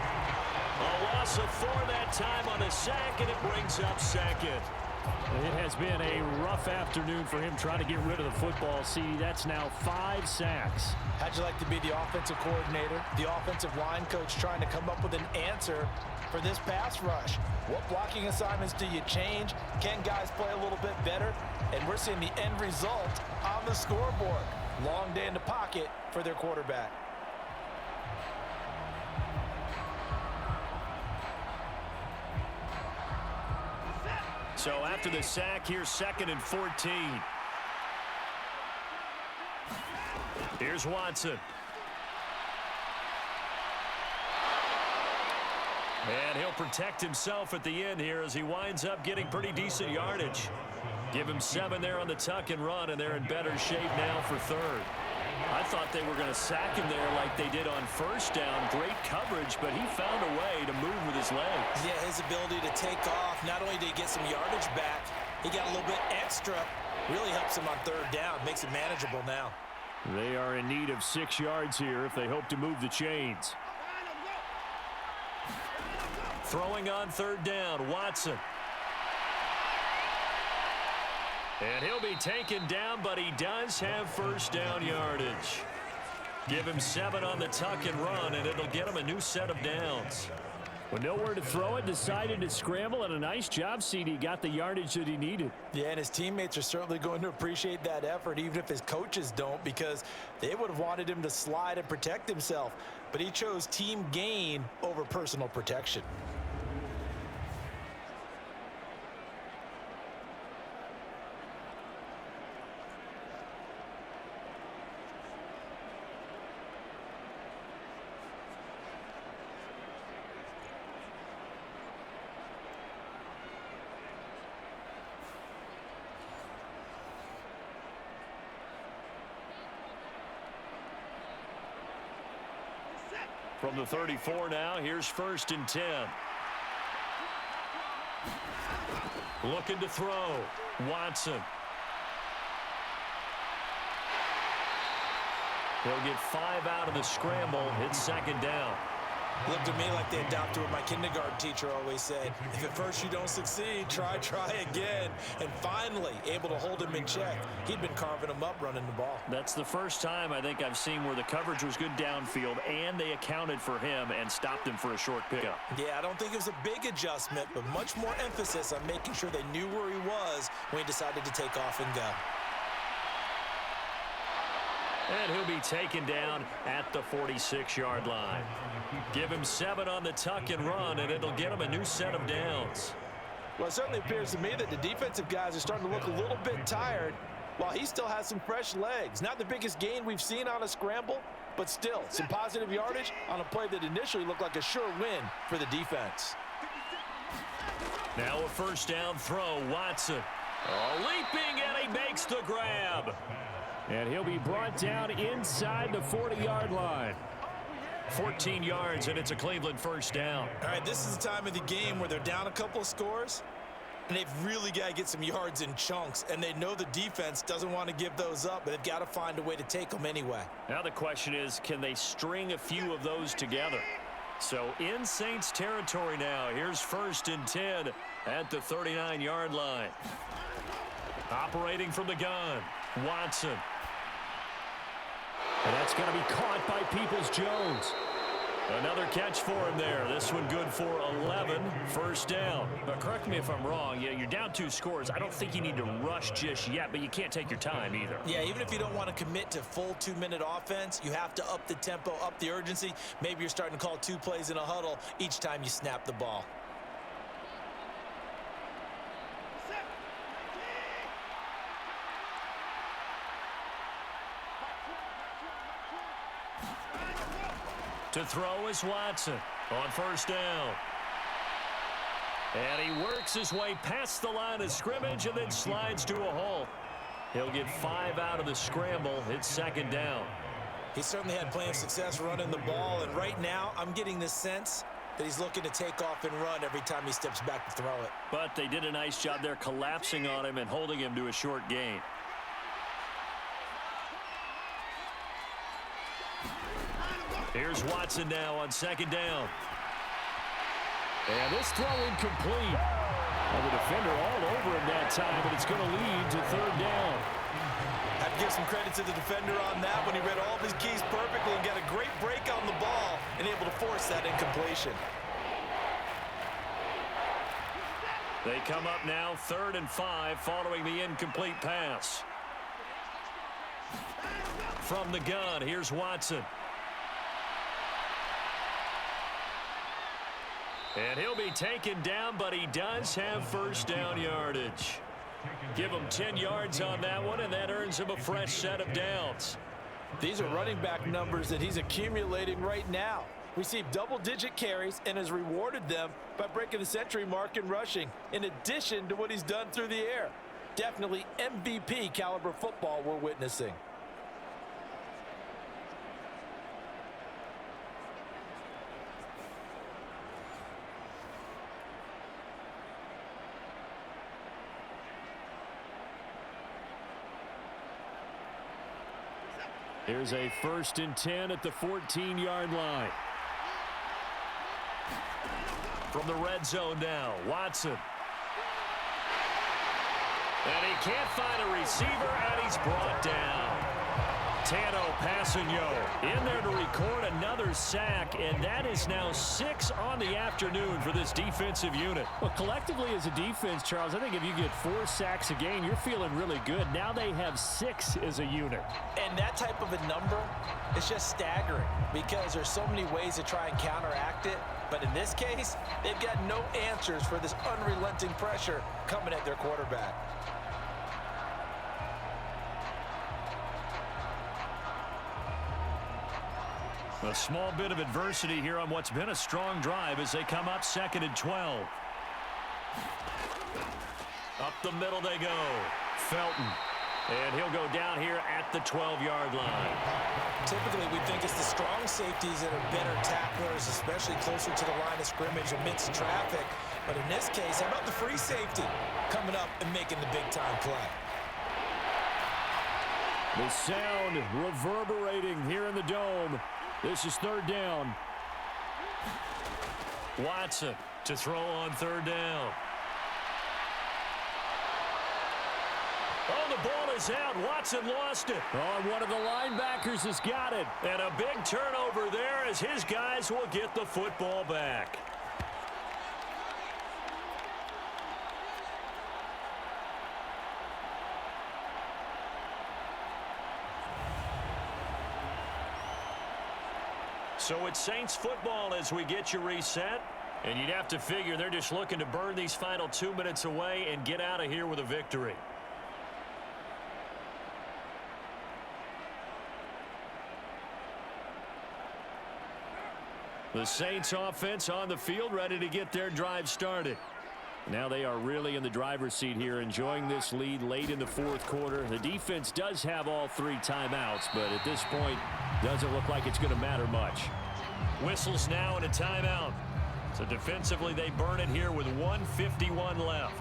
Speaker 2: A loss of 4 that time on a sack, and it brings up 2nd.
Speaker 5: It has been a rough afternoon for him trying to get rid of the football. See, that's now 5 sacks.
Speaker 3: How'd you like to be the offensive coordinator, the offensive line coach trying to come up with an answer for this pass rush? What blocking assignments do you change? Can guys play a little bit better? And we're seeing the end result on the scoreboard. Long day in the pocket for their quarterback.
Speaker 2: So after the sack, here's 2nd and 14. Here's Watson. And he'll protect himself at the end here as he winds up getting pretty decent yardage. Give him 7 there on the tuck and run, and they're in better shape now for 3rd. I thought they were going to sack him there like they did on 1st down. Great coverage, but he found a way to move with his legs.
Speaker 4: Yeah, his ability to take off, not only did he get some yardage back, he got a little bit extra. Really helps him on 3rd down, makes it manageable now.
Speaker 5: They are in need of 6 yards here if they hope to move the chains.
Speaker 2: Throwing on 3rd down, Watson. And he'll be taken down, but he does have 1st down yardage. Give him 7 on the tuck and run, and it'll get him a new set of downs.
Speaker 5: With nowhere to throw it, decided to scramble, and a nice job, CD. Got the yardage that he needed.
Speaker 3: Yeah, and his teammates are certainly going to appreciate that effort, even if his coaches don't, because they would have wanted him to slide and protect himself. But he chose team gain over personal protection.
Speaker 2: From the 34 now, here's 1st and 10. Looking to throw. Watson. He'll get 5 out of the scramble. It's 2nd down.
Speaker 4: Looked to me like they adopted what my kindergarten teacher always said. If at first you don't succeed, try again. And finally, able to hold him in check. He'd been carving him up running the ball.
Speaker 2: That's the first time I think I've seen where the coverage was good downfield and they accounted for him and stopped him for a short pickup.
Speaker 4: Yeah, I don't think it was a big adjustment, but much more emphasis on making sure they knew where he was when he decided to take off and go.
Speaker 2: And he'll be taken down at the 46-yard line. Give him 7 on the tuck and run, and it'll get him a new set of downs.
Speaker 3: Well, it certainly appears to me that the defensive guys are starting to look a little bit tired while he still has some fresh legs. Not the biggest gain we've seen on a scramble, but still some positive yardage on a play that initially looked like a sure win for the defense.
Speaker 2: Now a 1st down throw. Watson. Leaping, and he makes the grab.
Speaker 5: And he'll be brought down inside the 40-yard line.
Speaker 2: 14 yards, and it's a Cleveland 1st down.
Speaker 4: All right, this is the time of the game where they're down a couple of scores, and they've really got to get some yards in chunks, and they know the defense doesn't want to give those up, but they've got to find a way to take them anyway.
Speaker 2: Now the question is, can they string a few of those together? So in Saints territory now. Here's 1st and 10 at the 39-yard line. Operating from the gun, Watson.
Speaker 5: And that's going to be caught by Peoples-Jones.
Speaker 2: Another catch for him there. This one good for 11. 1st down.
Speaker 5: But correct me if I'm wrong. You're down 2 scores. I don't think you need to rush just yet, but you can't take your time either.
Speaker 4: Yeah, even if you don't want to commit to full 2-minute offense, you have to up the tempo, up the urgency. Maybe you're starting to call 2 plays in a huddle each time you snap the ball.
Speaker 2: To throw is Watson on 1st down. And he works his way past the line of scrimmage and then slides to a halt. He'll get 5 out of the scramble. It's 2nd down.
Speaker 4: He certainly had plenty of success running the ball, and right now I'm getting the sense that he's looking to take off and run every time he steps back to throw it.
Speaker 2: But they did a nice job there collapsing on him and holding him to a short gain. Here's Watson now on 2nd down.
Speaker 5: And this throw incomplete. Well, the defender all over him that time, but it's going to lead to 3rd down.
Speaker 4: I have to give some credit to the defender on that when he read all of his keys perfectly and got a great break on the ball and able to force that incompletion.
Speaker 2: They come up now 3rd and 5 following the incomplete pass. From the gun, here's Watson. And he'll be taken down, but he does have 1st down yardage. Give him 10 yards on that one, and that earns him a fresh set of downs.
Speaker 3: These are running back numbers that he's accumulating right now. Received double-digit carries and has rewarded them by breaking the century mark in rushing, in addition to what he's done through the air. Definitely MVP caliber football we're witnessing.
Speaker 5: Here's a 1st and 10 at the 14-yard line.
Speaker 2: From the red zone now, Watson. And he can't find a receiver, and he's brought down. Tano Passanio in there to record another sack, and that is now 6 on the afternoon for this defensive unit.
Speaker 5: Well, collectively as a defense, Charles, I think if you get 4 sacks a game, you're feeling really good. Now they have 6 as a unit.
Speaker 4: And that type of a number is just staggering because there's so many ways to try and counteract it. But in this case, they've got no answers for this unrelenting pressure coming at their quarterback.
Speaker 2: A small bit of adversity here on what's been a strong drive as they come up 2nd and 12. Up the middle they go. Felton And he'll go down here at the 12-yard line.
Speaker 4: Typically, we think it's the strong safeties that are better tacklers, especially closer to the line of scrimmage amidst traffic. But in this case, how about the free safety coming up and making the big-time play?
Speaker 5: The sound reverberating here in the dome. This is third down.
Speaker 2: Watson to throw on third down. Oh, the ball is out. Watson lost it.
Speaker 5: Oh, one of the linebackers has got it.
Speaker 2: And a big turnover there as his guys will get the football back. So it's Saints football as we get you reset. And you'd have to figure they're just looking to burn these final 2 minutes away and get out of here with a victory. The Saints offense on the field, ready to get their drive started.
Speaker 5: Now they are really in the driver's seat here, enjoying this lead late in the fourth quarter. The defense does have all 3 timeouts, but at this point, doesn't look like it's going to matter much.
Speaker 2: Whistles now and a timeout. So defensively, they burn it here with 1:51 left.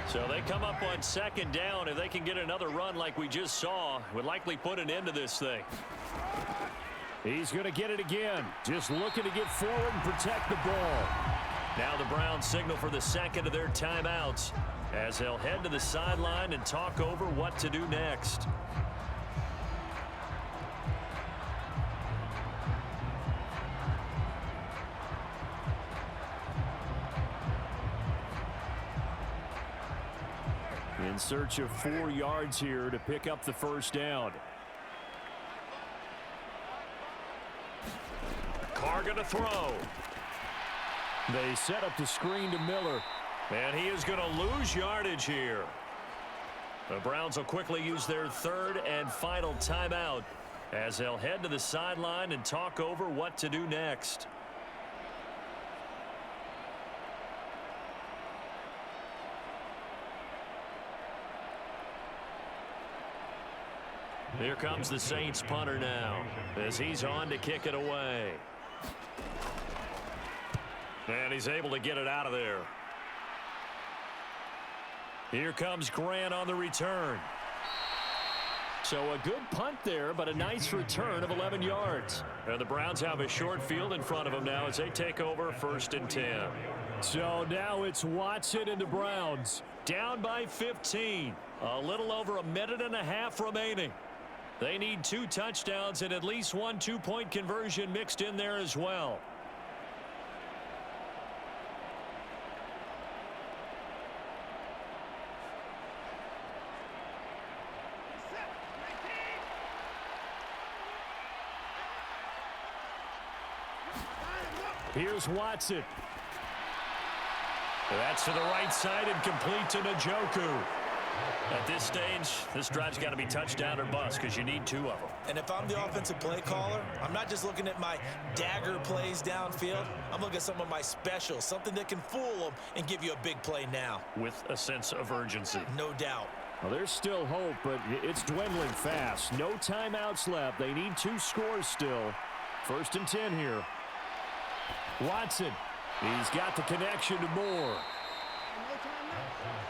Speaker 2: So they come up on second down. If they can get another run like we just saw, would likely put an end to this thing.
Speaker 5: He's going to get it again. Just looking to get forward and protect the ball.
Speaker 2: Now the Browns signal for the second of their timeouts as they'll head to the sideline and talk over what to do next.
Speaker 5: In search of 4 yards here to pick up the first down.
Speaker 2: Carr going to throw.
Speaker 5: They set up the screen to Miller.
Speaker 2: And he is going to lose yardage here. The Browns will quickly use their third and final timeout as they'll head to the sideline and talk over what to do next. Here comes the Saints punter now as he's on to kick it away. And he's able to get it out of there. Here comes Grant on the return. So a good punt there, but a nice return of 11 yards. And the Browns have a short field in front of them now as they take over 1st and 10.
Speaker 5: So now it's Watson and the Browns.
Speaker 2: Down by 15. A little over a minute and a half remaining. They need 2 touchdowns and at least 1 two-point conversion mixed in there as well.
Speaker 5: Here's Watson.
Speaker 2: That's to the right side and complete to Njoku. At this stage, this drive's got to be touchdown or bust because you need 2 of them.
Speaker 4: And if I'm the offensive play caller, I'm not just looking at my dagger plays downfield. I'm looking at some of my specials, something that can fool them and give you a big play now.
Speaker 2: With a sense of urgency.
Speaker 4: No doubt.
Speaker 5: Well, there's still hope, but it's dwindling fast. No timeouts left. They need 2 scores still. 1st and 10 here. Watson. He's got the connection to Moore.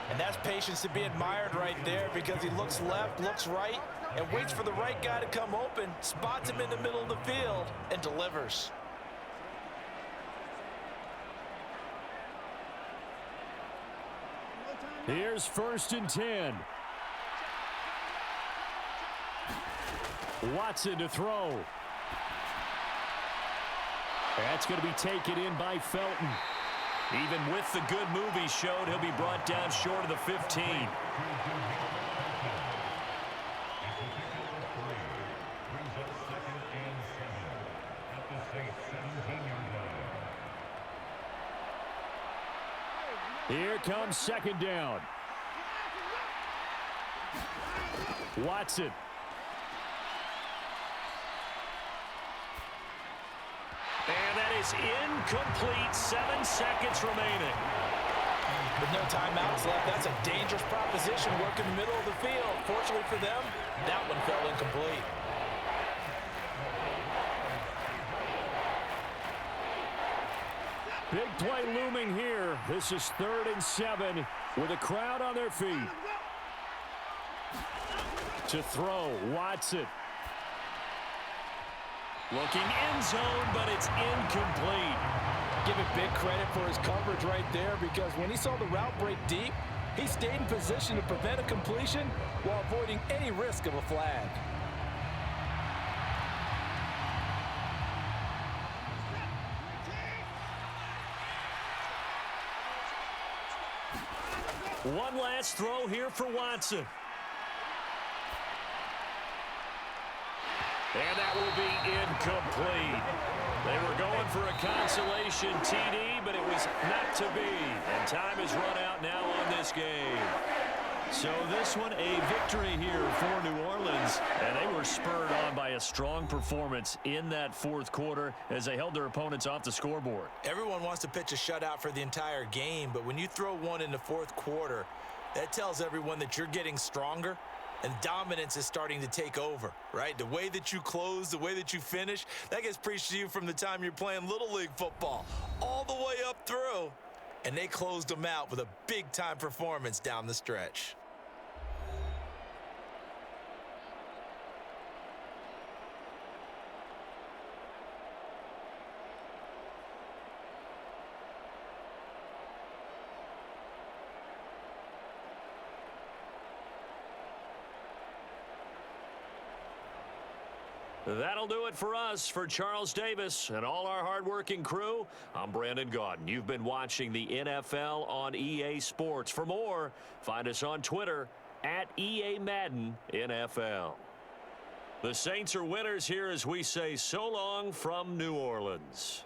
Speaker 3: And that's patience to be admired right there because he looks left, looks right, and waits for the right guy to come open, spots him in the middle of the field, and delivers.
Speaker 5: Here's 1st and 10. Watson to throw. That's going to be taken in by Felton.
Speaker 2: Even with the good move he showed, he'll be brought down short of the 15.
Speaker 5: Here comes 2nd down. Watson.
Speaker 2: is incomplete. 7 seconds remaining.
Speaker 3: With no timeouts left, that's a dangerous proposition. Work in the middle of the field. Fortunately for them, that one fell incomplete.
Speaker 5: Big play looming here. This is 3rd and 7 with a crowd on their feet. To throw, Watson.
Speaker 2: Looking end zone, but it's incomplete.
Speaker 3: Give it big credit for his coverage right there, because when he saw the route break deep, he stayed in position to prevent a completion while avoiding any risk of a flag.
Speaker 2: One last throw here for Watson. And that will be incomplete. They were going for a consolation TD, but it was not to be. And time has run out now on this game. So this one a victory here for New Orleans. And they were spurred on by a strong performance in that 4th quarter as they held their opponents off the scoreboard.
Speaker 4: Everyone wants to pitch a shutout for the entire game, but when you throw one in the 4th quarter, that tells everyone that you're getting stronger. And dominance is starting to take over, right? The way that you close, the way that you finish, that gets preached to you from the time you're playing Little League football all the way up through. And they closed them out with a big-time performance down the stretch.
Speaker 2: That'll do it for us. For Charles Davis and all our hardworking crew, I'm Brandon Gaudin. You've been watching the NFL on EA Sports. For more, find us on Twitter at EA Madden NFL. The Saints are winners here as we say so long from New Orleans.